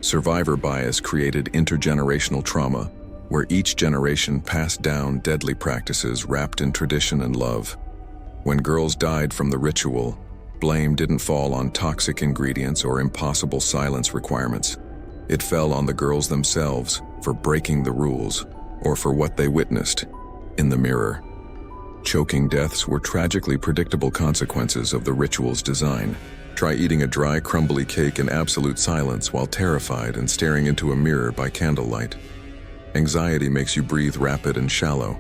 Survivor bias created intergenerational trauma, where each generation passed down deadly practices wrapped in tradition and love. When girls died from the ritual, blame didn't fall on toxic ingredients or impossible silence requirements. It fell on the girls themselves for breaking the rules or for what they witnessed in the mirror. Choking deaths were tragically predictable consequences of the ritual's design. Try eating a dry, crumbly cake in absolute silence while terrified and staring into a mirror by candlelight. Anxiety makes you breathe rapid and shallow.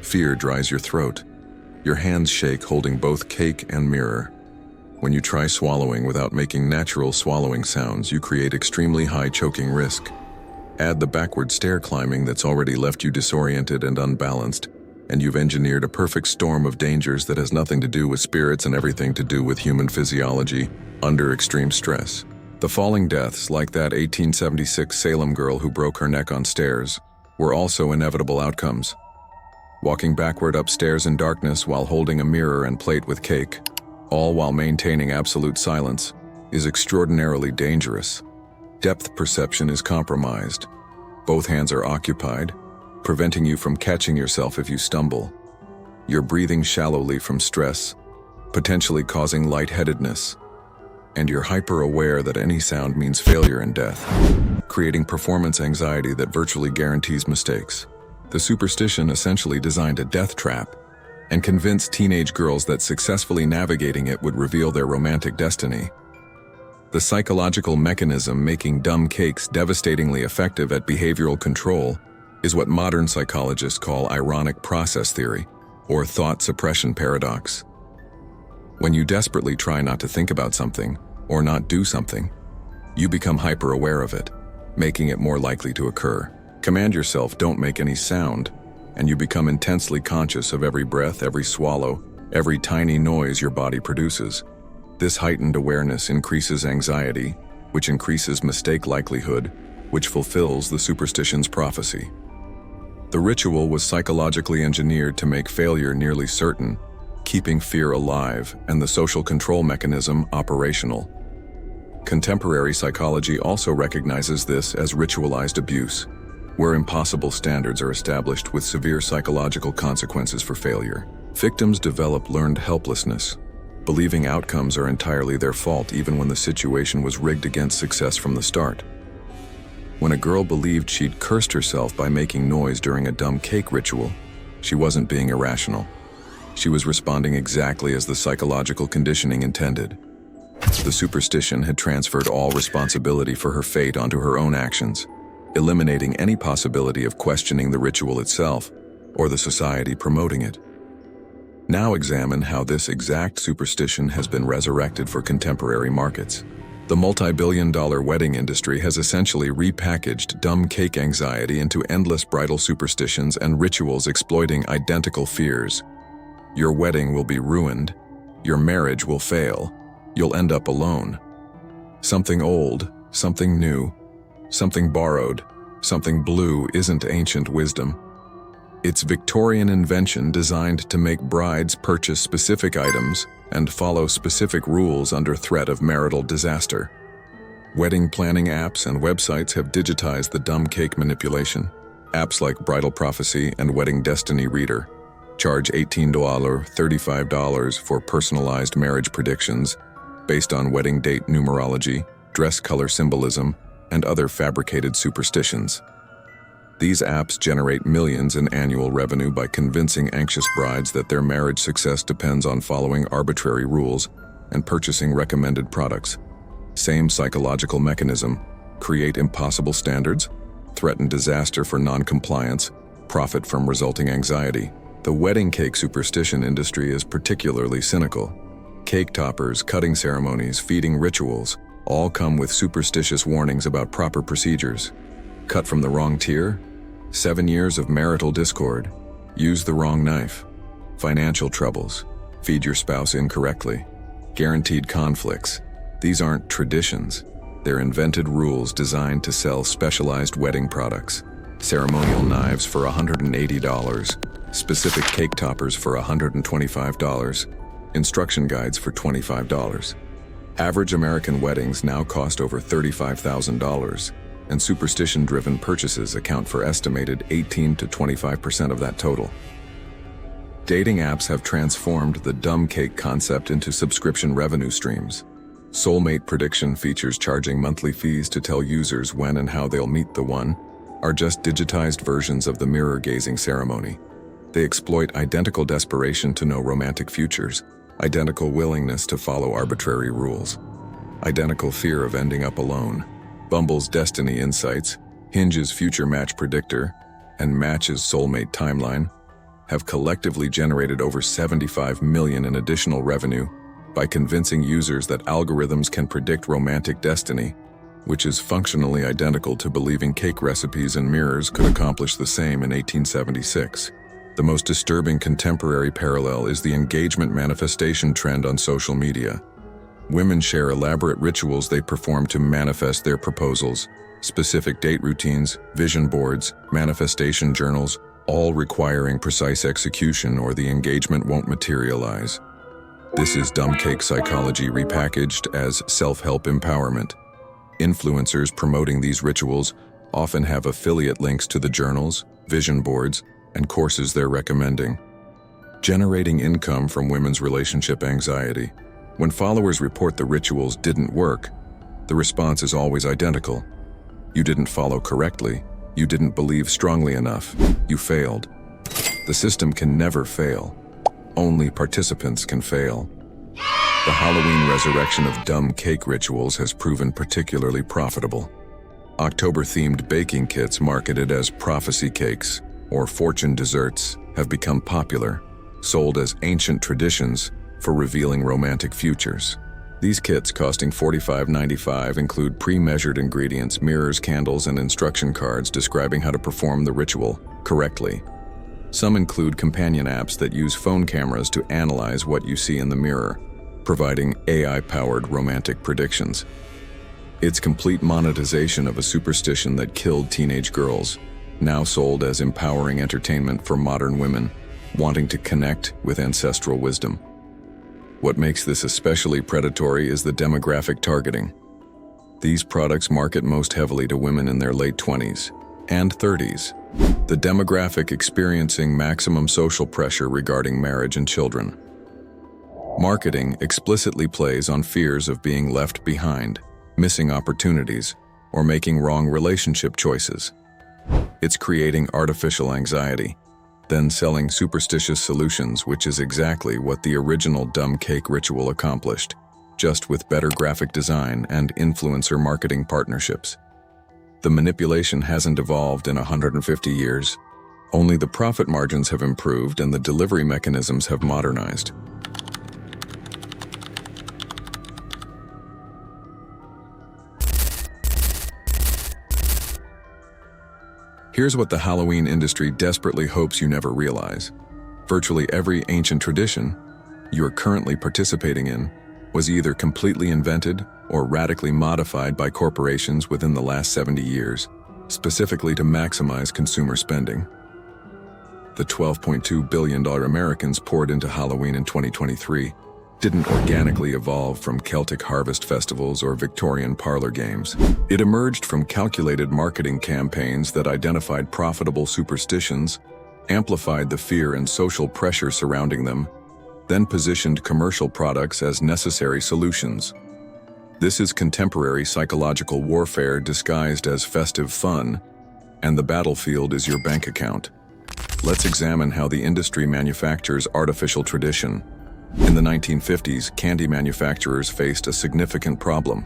Fear dries your throat. Your hands shake holding both cake and mirror. When you try swallowing without making natural swallowing sounds, you create extremely high choking risk. Add the backward stair climbing that's already left you disoriented and unbalanced, and you've engineered a perfect storm of dangers that has nothing to do with spirits and everything to do with human physiology under extreme stress. The falling deaths, like that 1876 Salem girl who broke her neck on stairs, were also inevitable outcomes. Walking backward upstairs in darkness while holding a mirror and plate with cake, all while maintaining absolute silence, is extraordinarily dangerous. Depth perception is compromised. Both hands are occupied, preventing you from catching yourself if you stumble. You're breathing shallowly from stress, potentially causing lightheadedness, and you're hyper-aware that any sound means failure and death, creating performance anxiety that virtually guarantees mistakes. The superstition essentially designed a death trap and convinced teenage girls that successfully navigating it would reveal their romantic destiny. The psychological mechanism making dumb cakes devastatingly effective at behavioral control is what modern psychologists call ironic process theory, or thought suppression paradox. When you desperately try not to think about something, or not do something, you become hyper-aware of it, making it more likely to occur. Command yourself, don't make any sound, and you become intensely conscious of every breath, every swallow, every tiny noise your body produces. This heightened awareness increases anxiety, which increases mistake likelihood, which fulfills the superstition's prophecy. The ritual was psychologically engineered to make failure nearly certain, keeping fear alive and the social control mechanism operational. Contemporary psychology also recognizes this as ritualized abuse, where impossible standards are established with severe psychological consequences for failure. Victims develop learned helplessness, believing outcomes are entirely their fault even when the situation was rigged against success from the start. When a girl believed she'd cursed herself by making noise during a dumb cake ritual, she wasn't being irrational. She was responding exactly as the psychological conditioning intended. The superstition had transferred all responsibility for her fate onto her own actions, eliminating any possibility of questioning the ritual itself or the society promoting it. Now examine how this exact superstition has been resurrected for contemporary markets. The multi-billion-dollar wedding industry has essentially repackaged dumb cake anxiety into endless bridal superstitions and rituals exploiting identical fears. Your wedding will be ruined. Your marriage will fail. You'll end up alone. Something old, something new, something borrowed, something blue isn't ancient wisdom. It's Victorian invention designed to make brides purchase specific items and follow specific rules under threat of marital disaster. Wedding planning apps and websites have digitized the dumb cake manipulation. Apps like Bridal Prophecy and Wedding Destiny Reader charge $18, $35 for personalized marriage predictions based on wedding date numerology, dress color symbolism, and other fabricated superstitions. These apps generate millions in annual revenue by convincing anxious brides that their marriage success depends on following arbitrary rules and purchasing recommended products. Same psychological mechanism: create impossible standards, threaten disaster for non-compliance, profit from resulting anxiety. The wedding cake superstition industry is particularly cynical. Cake toppers, cutting ceremonies, feeding rituals all come with superstitious warnings about proper procedures. Cut from the wrong tier? 7 years of marital discord. Use the wrong knife. Financial troubles. Feed your spouse incorrectly. Guaranteed conflicts. These aren't traditions. They're invented rules designed to sell specialized wedding products. Ceremonial knives for $180. Specific cake toppers for $125. Instruction guides for $25. Average American weddings now cost over $35,000. And superstition-driven purchases account for estimated 18 to 25% of that total. Dating apps have transformed the dumb cake concept into subscription revenue streams. Soulmate prediction features charging monthly fees to tell users when and how they'll meet the one are just digitized versions of the mirror-gazing ceremony. They exploit identical desperation to know romantic futures, identical willingness to follow arbitrary rules, identical fear of ending up alone. Bumble's Destiny Insights, Hinge's Future Match Predictor, and Match's Soulmate Timeline have collectively generated over $75 million in additional revenue by convincing users that algorithms can predict romantic destiny, which is functionally identical to believing cake recipes and mirrors could accomplish the same in 1876. The most disturbing contemporary parallel is the engagement manifestation trend on social media. Women share elaborate rituals they perform to manifest their proposals, specific date routines, vision boards, manifestation journals, all requiring precise execution or the engagement won't materialize. This is dumb cake psychology repackaged as self-help empowerment. Influencers promoting these rituals often have affiliate links to the journals, vision boards, and courses they're recommending. Generating income from women's relationship anxiety. When followers report the rituals didn't work, the response is always identical. You didn't follow correctly. You didn't believe strongly enough. You failed. The system can never fail. Only participants can fail. The Halloween resurrection of dumb cake rituals has proven particularly profitable. October-themed baking kits marketed as prophecy cakes or fortune desserts have become popular, sold as ancient traditions for revealing romantic futures. These kits, costing $45.95, include pre-measured ingredients, mirrors, candles, and instruction cards describing how to perform the ritual correctly. Some include companion apps that use phone cameras to analyze what you see in the mirror. providing AI-powered romantic predictions. It's complete monetization of a superstition that killed teenage girls, now sold as empowering entertainment for modern women wanting to connect with ancestral wisdom. What makes this especially predatory is the demographic targeting. These products market most heavily to women in their late 20s and 30s, the demographic experiencing maximum social pressure regarding marriage and children. Marketing explicitly plays on fears of being left behind, missing opportunities, or making wrong relationship choices. It's creating artificial anxiety, then selling superstitious solutions, which is exactly what the original dumb cake ritual accomplished, just with better graphic design and influencer marketing partnerships. The manipulation hasn't evolved in 150 years. Only the profit margins have improved and the delivery mechanisms have modernized. Here's what the Halloween industry desperately hopes you never realize. Virtually every ancient tradition you're currently participating in was either completely invented or radically modified by corporations within the last 70 years, specifically to maximize consumer spending. The $12.2 billion Americans poured into Halloween in 2023 didn't organically evolve from Celtic harvest festivals or Victorian parlor games. It emerged from calculated marketing campaigns that identified profitable superstitions, amplified the fear and social pressure surrounding them, then positioned commercial products as necessary solutions. This is contemporary psychological warfare disguised as festive fun, and the battlefield is your bank account. Let's examine how the industry manufactures artificial tradition. In the 1950s, candy manufacturers faced a significant problem.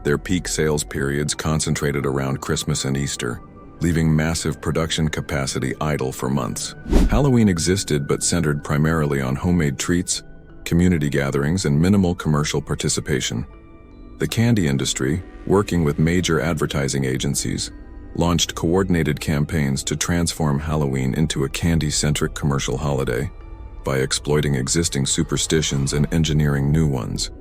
Their peak sales periods concentrated around Christmas and Easter, leaving massive production capacity idle for months. Halloween existed but centered primarily on homemade treats, community gatherings, and minimal commercial participation. The candy industry, working with major advertising agencies, launched coordinated campaigns to transform Halloween into a candy-centric commercial holiday by exploiting existing superstitions and engineering new ones.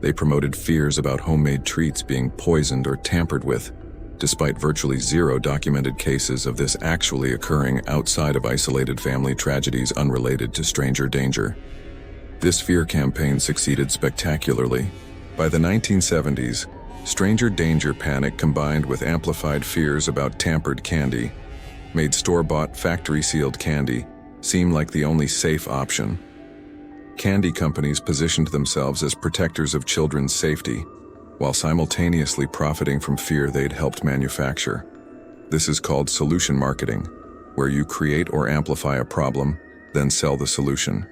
They promoted fears about homemade treats being poisoned or tampered with, despite virtually zero documented cases of this actually occurring outside of isolated family tragedies unrelated to stranger danger. This fear campaign succeeded spectacularly. By the 1970s, stranger danger panic combined with amplified fears about tampered candy made store-bought factory-sealed candy seem like the only safe option. Candy companies positioned themselves as protectors of children's safety, while simultaneously profiting from fear they'd helped manufacture. This is called solution marketing, where you create or amplify a problem, then sell the solution.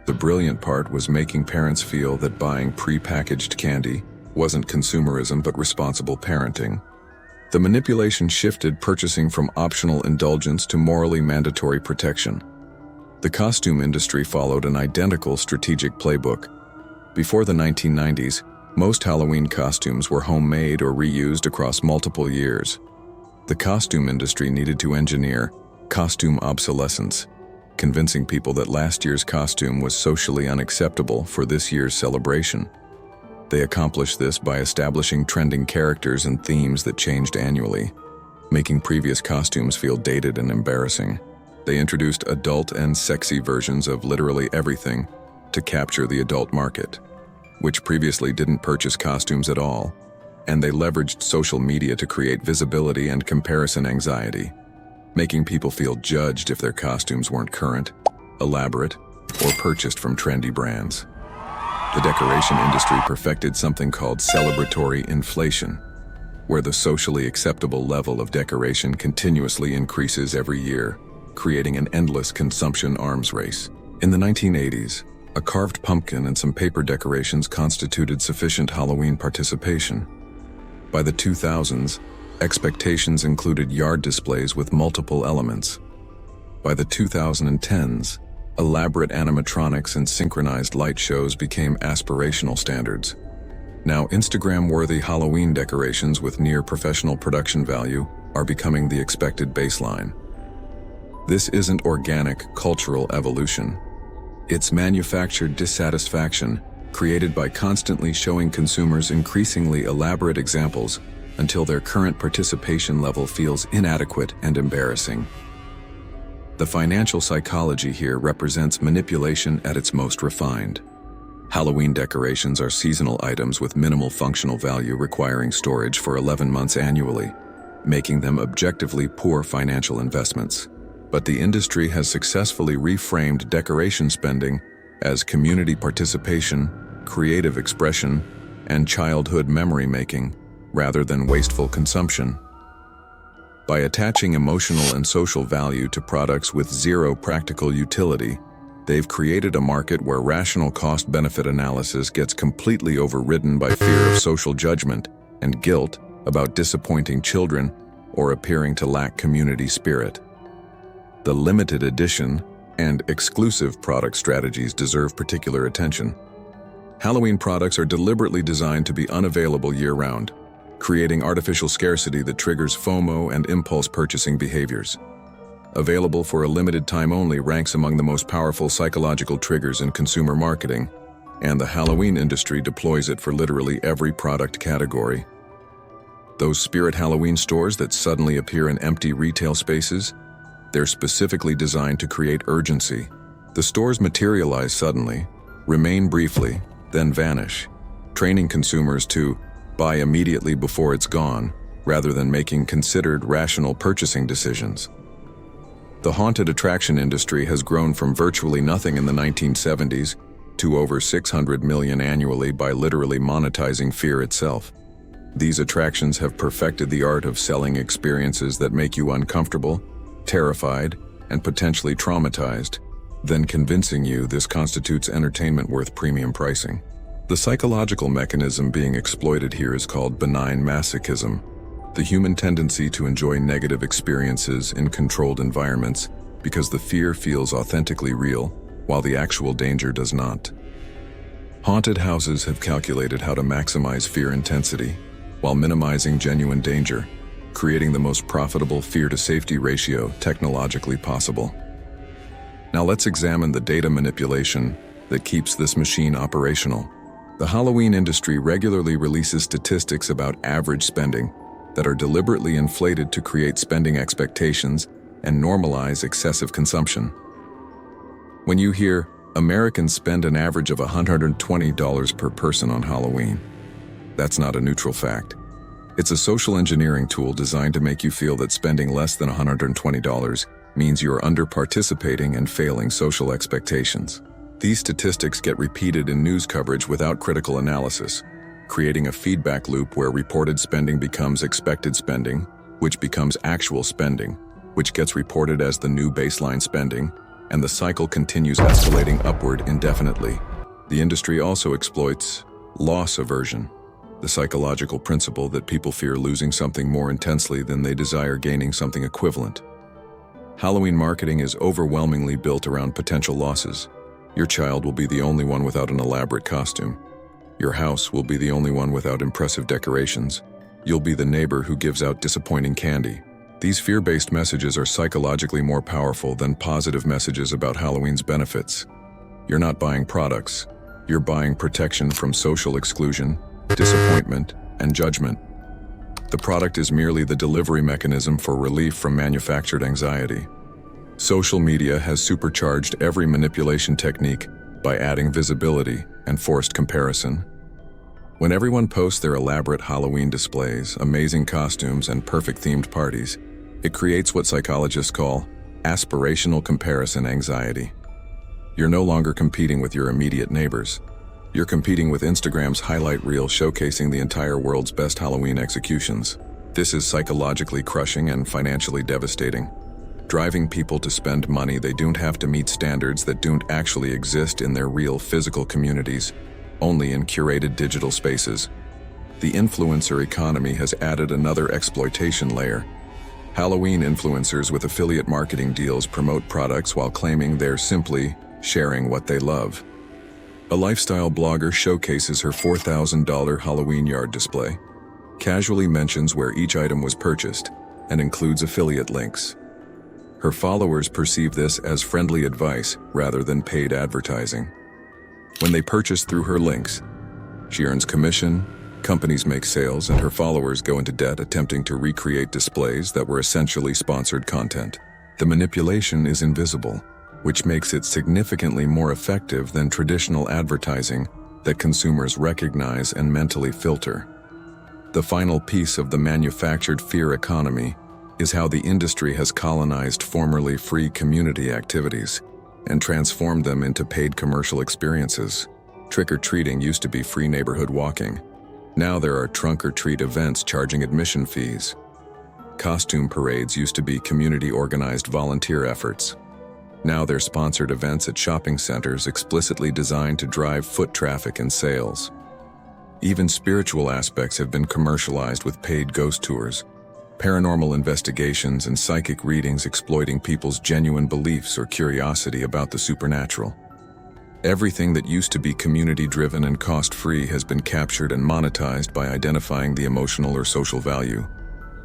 The brilliant part was making parents feel that buying pre-packaged candy wasn't consumerism but responsible parenting. The manipulation shifted purchasing from optional indulgence to morally mandatory protection. The costume industry followed an identical strategic playbook. Before the 1990s, most Halloween costumes were homemade or reused across multiple years. The costume industry needed to engineer costume obsolescence, convincing people that last year's costume was socially unacceptable for this year's celebration. They accomplished this by establishing trending characters and themes that changed annually, making previous costumes feel dated and embarrassing. They introduced adult and sexy versions of literally everything to capture the adult market, which previously didn't purchase costumes at all, and they leveraged social media to create visibility and comparison anxiety, making people feel judged if their costumes weren't current, elaborate, or purchased from trendy brands. The decoration industry perfected something called celebratory inflation, where the socially acceptable level of decoration continuously increases every year, creating an endless consumption arms race. In the 1980s, a carved pumpkin and some paper decorations constituted sufficient Halloween participation. By the 2000s, expectations included yard displays with multiple elements. By the 2010s, elaborate animatronics and synchronized light shows became aspirational standards. Now, Instagram-worthy Halloween decorations with near-professional production value are becoming the expected baseline. This isn't organic cultural evolution. It's manufactured dissatisfaction created by constantly showing consumers increasingly elaborate examples until their current participation level feels inadequate and embarrassing. The financial psychology here represents manipulation at its most refined. Halloween decorations are seasonal items with minimal functional value requiring storage for 11 months annually, making them objectively poor financial investments. But the industry has successfully reframed decoration spending as community participation, creative expression, and childhood memory-making, rather than wasteful consumption. By attaching emotional and social value to products with zero practical utility, they've created a market where rational cost-benefit analysis gets completely overridden by fear of social judgment and guilt about disappointing children or appearing to lack community spirit. The limited edition and exclusive product strategies deserve particular attention. Halloween products are deliberately designed to be unavailable year-round, creating artificial scarcity that triggers FOMO and impulse purchasing behaviors. Available for a limited time only ranks among the most powerful psychological triggers in consumer marketing, and the Halloween industry deploys it for literally every product category. Those spirit Halloween stores that suddenly appear in empty retail spaces, they're specifically designed to create urgency. The stores materialize suddenly, remain briefly, then vanish, training consumers to buy immediately before it's gone, rather than making considered, rational purchasing decisions. The haunted attraction industry has grown from virtually nothing in the 1970s to over 600 million annually by literally monetizing fear itself. These attractions have perfected the art of selling experiences that make you uncomfortable, terrified, and potentially traumatized, then convincing you this constitutes entertainment worth premium pricing. The psychological mechanism being exploited here is called benign masochism, the human tendency to enjoy negative experiences in controlled environments because the fear feels authentically real, while the actual danger does not. Haunted houses have calculated how to maximize fear intensity while minimizing genuine danger, creating the most profitable fear-to-safety ratio technologically possible. Now let's examine the data manipulation that keeps this machine operational. The Halloween industry regularly releases statistics about average spending that are deliberately inflated to create spending expectations and normalize excessive consumption. When you hear, Americans spend an average of $120 per person on Halloween, that's not a neutral fact. It's a social engineering tool designed to make you feel that spending less than $120 means you're under-participating and failing social expectations. These statistics get repeated in news coverage without critical analysis, creating a feedback loop where reported spending becomes expected spending, which becomes actual spending, which gets reported as the new baseline spending, and the cycle continues escalating upward indefinitely. The industry also exploits loss aversion, the psychological principle that people fear losing something more intensely than they desire gaining something equivalent. Halloween marketing is overwhelmingly built around potential losses. Your child will be the only one without an elaborate costume. Your house will be the only one without impressive decorations. You'll be the neighbor who gives out disappointing candy. These fear-based messages are psychologically more powerful than positive messages about Halloween's benefits. You're not buying products. You're buying protection from social exclusion, disappointment, and judgment. The product is merely the delivery mechanism for relief from manufactured anxiety. Social media has supercharged every manipulation technique by adding visibility and forced comparison. When everyone posts their elaborate Halloween displays, amazing costumes, and perfect-themed parties, it creates what psychologists call aspirational comparison anxiety. You're no longer competing with your immediate neighbors. You're competing with Instagram's highlight reel showcasing the entire world's best Halloween executions. This is psychologically crushing and financially devastating, driving people to spend money they don't have to meet standards that don't actually exist in their real physical communities, only in curated digital spaces. The influencer economy has added another exploitation layer. Halloween influencers with affiliate marketing deals promote products while claiming they're simply sharing what they love. A lifestyle blogger showcases her $4,000 Halloween yard display, casually mentions where each item was purchased, and includes affiliate links. Her followers perceive this as friendly advice rather than paid advertising. When they purchase through her links, she earns commission, companies make sales, and her followers go into debt attempting to recreate displays that were essentially sponsored content. The manipulation is invisible, which makes it significantly more effective than traditional advertising that consumers recognize and mentally filter. The final piece of the manufactured fear economy is how the industry has colonized formerly free community activities and transformed them into paid commercial experiences. Trick-or-treating used to be free neighborhood walking. Now there are trunk-or-treat events charging admission fees. Costume parades used to be community-organized volunteer efforts. Now they're sponsored events at shopping centers explicitly designed to drive foot traffic and sales. Even spiritual aspects have been commercialized with paid ghost tours, paranormal investigations, and psychic readings exploiting people's genuine beliefs or curiosity about the supernatural. Everything that used to be community-driven and cost-free has been captured and monetized by identifying the emotional or social value,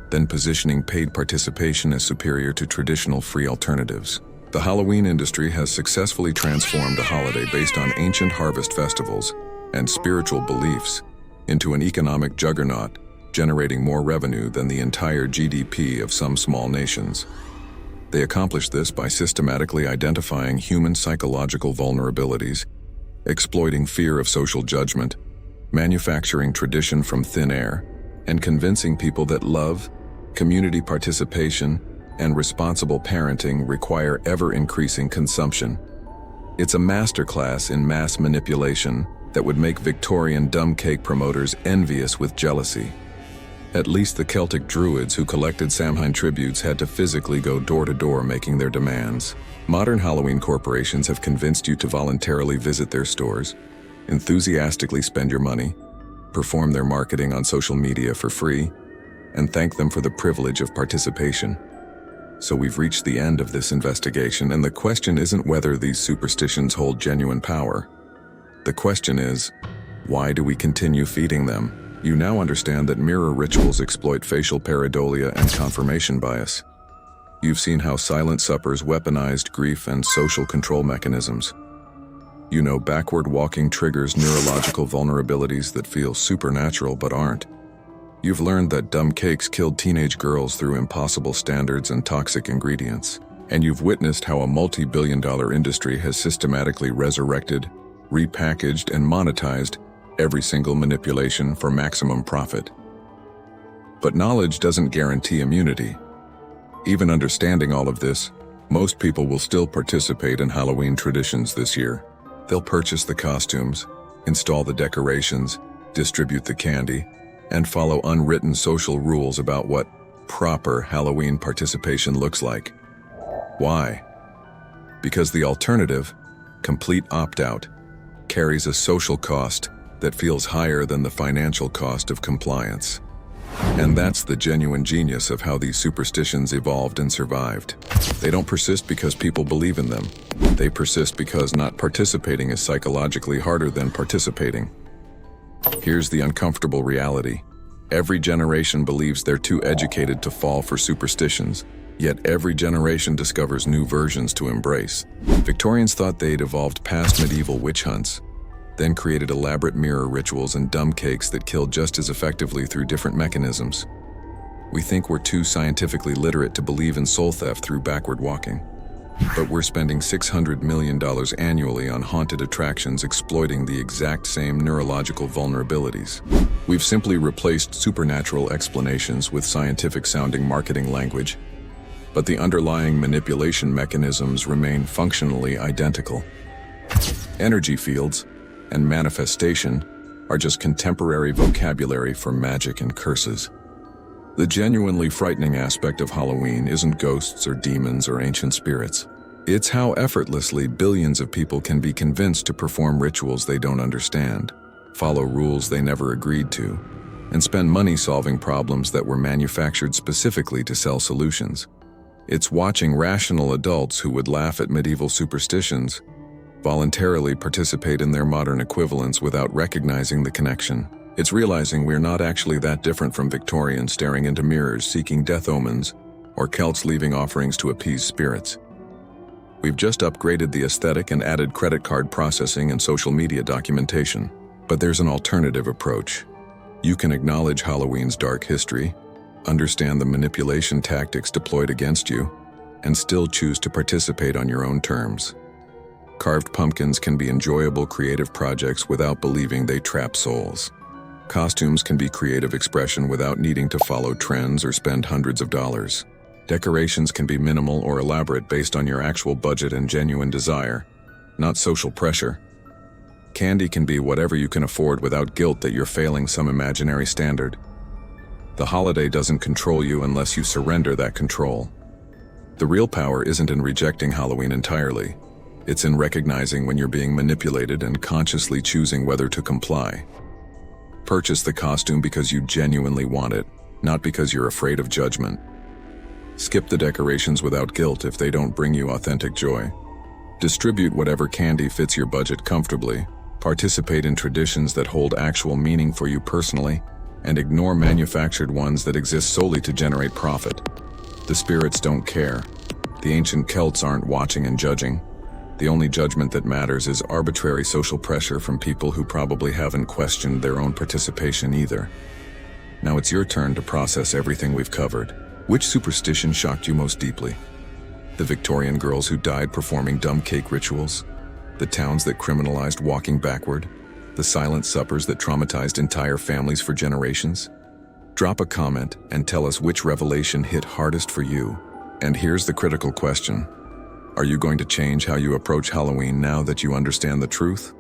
then positioning paid participation as superior to traditional free alternatives. The Halloween industry has successfully transformed a holiday based on ancient harvest festivals and spiritual beliefs into an economic juggernaut, generating more revenue than the entire GDP of some small nations. They accomplish this by systematically identifying human psychological vulnerabilities, exploiting fear of social judgment, manufacturing tradition from thin air, and convincing people that love, community participation, and responsible parenting require ever-increasing consumption. It's a masterclass in mass manipulation that would make Victorian dumb cake promoters envious with jealousy. At least the Celtic druids who collected Samhain tributes had to physically go door to door making their demands. Modern Halloween corporations have convinced you to voluntarily visit their stores, enthusiastically spend your money, perform their marketing on social media for free, and thank them for the privilege of participation. So we've reached the end of this investigation, and the question isn't whether these superstitions hold genuine power. The question is, why do we continue feeding them? You now understand that mirror rituals exploit facial pareidolia and confirmation bias. You've seen how silent suppers weaponized grief and social control mechanisms. You know backward walking triggers neurological vulnerabilities that feel supernatural but aren't. You've learned that dumb cakes killed teenage girls through impossible standards and toxic ingredients. And you've witnessed how a multi-billion-dollar industry has systematically resurrected, repackaged, and monetized every single manipulation for maximum profit. But knowledge doesn't guarantee immunity. Even understanding all of this, most people will still participate in Halloween traditions this year. They'll purchase the costumes, install the decorations, distribute the candy, and follow unwritten social rules about what proper Halloween participation looks like. Why? Because the alternative, complete opt-out, carries a social cost that feels higher than the financial cost of compliance. And that's the genuine genius of how these superstitions evolved and survived. They don't persist because people believe in them. They persist because not participating is psychologically harder than participating. Here's the uncomfortable reality. Every generation believes they're too educated to fall for superstitions, yet every generation discovers new versions to embrace. Victorians thought they'd evolved past medieval witch hunts, then created elaborate mirror rituals and dumb cakes that killed just as effectively through different mechanisms. We think we're too scientifically literate to believe in soul theft through backward walking. But we're spending $600 million annually on haunted attractions exploiting the exact same neurological vulnerabilities. We've simply replaced supernatural explanations with scientific-sounding marketing language, but the underlying manipulation mechanisms remain functionally identical. Energy fields and manifestation are just contemporary vocabulary for magic and curses. The genuinely frightening aspect of Halloween isn't ghosts or demons or ancient spirits. It's how effortlessly billions of people can be convinced to perform rituals they don't understand, follow rules they never agreed to, and spend money solving problems that were manufactured specifically to sell solutions. It's watching rational adults who would laugh at medieval superstitions voluntarily participate in their modern equivalents without recognizing the connection. It's realizing we're not actually that different from Victorians staring into mirrors seeking death omens, or Celts leaving offerings to appease spirits. We've just upgraded the aesthetic and added credit card processing and social media documentation. But there's an alternative approach. You can acknowledge Halloween's dark history, understand the manipulation tactics deployed against you, and still choose to participate on your own terms. Carved pumpkins can be enjoyable creative projects without believing they trap souls. Costumes can be creative expression without needing to follow trends or spend hundreds of dollars. Decorations can be minimal or elaborate based on your actual budget and genuine desire, not social pressure. Candy can be whatever you can afford without guilt that you're failing some imaginary standard. The holiday doesn't control you unless you surrender that control. The real power isn't in rejecting Halloween entirely. It's in recognizing when you're being manipulated and consciously choosing whether to comply. Purchase the costume because you genuinely want it, not because you're afraid of judgment. Skip the decorations without guilt if they don't bring you authentic joy. Distribute whatever candy fits your budget comfortably. Participate in traditions that hold actual meaning for you personally, and ignore manufactured ones that exist solely to generate profit. The spirits don't care. The ancient Celts aren't watching and judging. The only judgment that matters is arbitrary social pressure from people who probably haven't questioned their own participation either. Now it's your turn to process everything we've covered. Which superstition shocked you most deeply? The Victorian girls who died performing dumb cake rituals? The towns that criminalized walking backward? The silent suppers that traumatized entire families for generations? Drop a comment and tell us which revelation hit hardest for you. And here's the critical question. Are you going to change how you approach Halloween now that you understand the truth?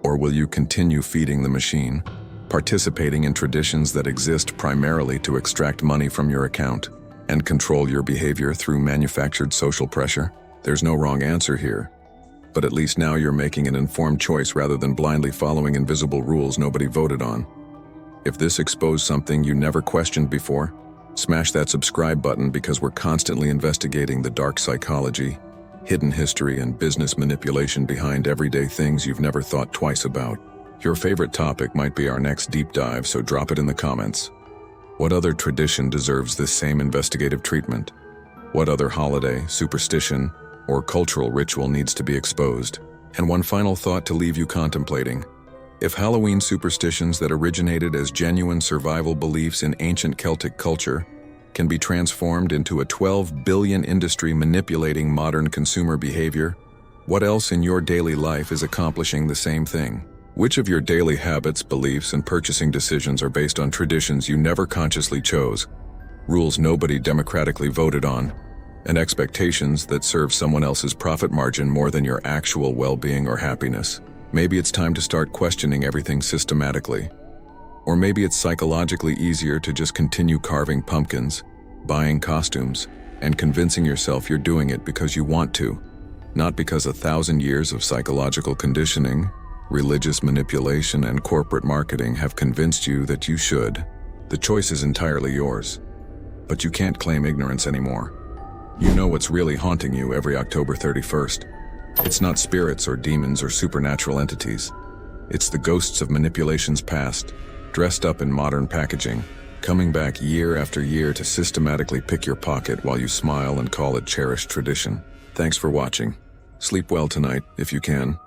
Or will you continue feeding the machine, participating in traditions that exist primarily to extract money from your account and control your behavior through manufactured social pressure? There's no wrong answer here. But at least now you're making an informed choice rather than blindly following invisible rules nobody voted on. If this exposed something you never questioned before, smash that subscribe button because we're constantly investigating the dark psychology, hidden history, and business manipulation behind everyday things you've never thought twice about. Your favorite topic might be our next deep dive, so drop it in the comments. What other tradition deserves this same investigative treatment? What other holiday, superstition, or cultural ritual needs to be exposed? And one final thought to leave you contemplating. If Halloween superstitions that originated as genuine survival beliefs in ancient Celtic culture can be transformed into a 12 billion industry manipulating modern consumer behavior, what else in your daily life is accomplishing the same thing? Which of your daily habits, beliefs, and purchasing decisions are based on traditions you never consciously chose, rules nobody democratically voted on, and expectations that serve someone else's profit margin more than your actual well-being or happiness? Maybe it's time to start questioning everything systematically. Or maybe it's psychologically easier to just continue carving pumpkins, buying costumes, and convincing yourself you're doing it because you want to, not because 1,000 years of psychological conditioning, religious manipulation, and corporate marketing have convinced you that you should. The choice is entirely yours. But you can't claim ignorance anymore. You know what's really haunting you every October 31st. It's not spirits or demons or supernatural entities. It's the ghosts of manipulations past, dressed up in modern packaging, coming back year after year to systematically pick your pocket while you smile and call it cherished tradition. Thanks for watching. Sleep well tonight, if you can.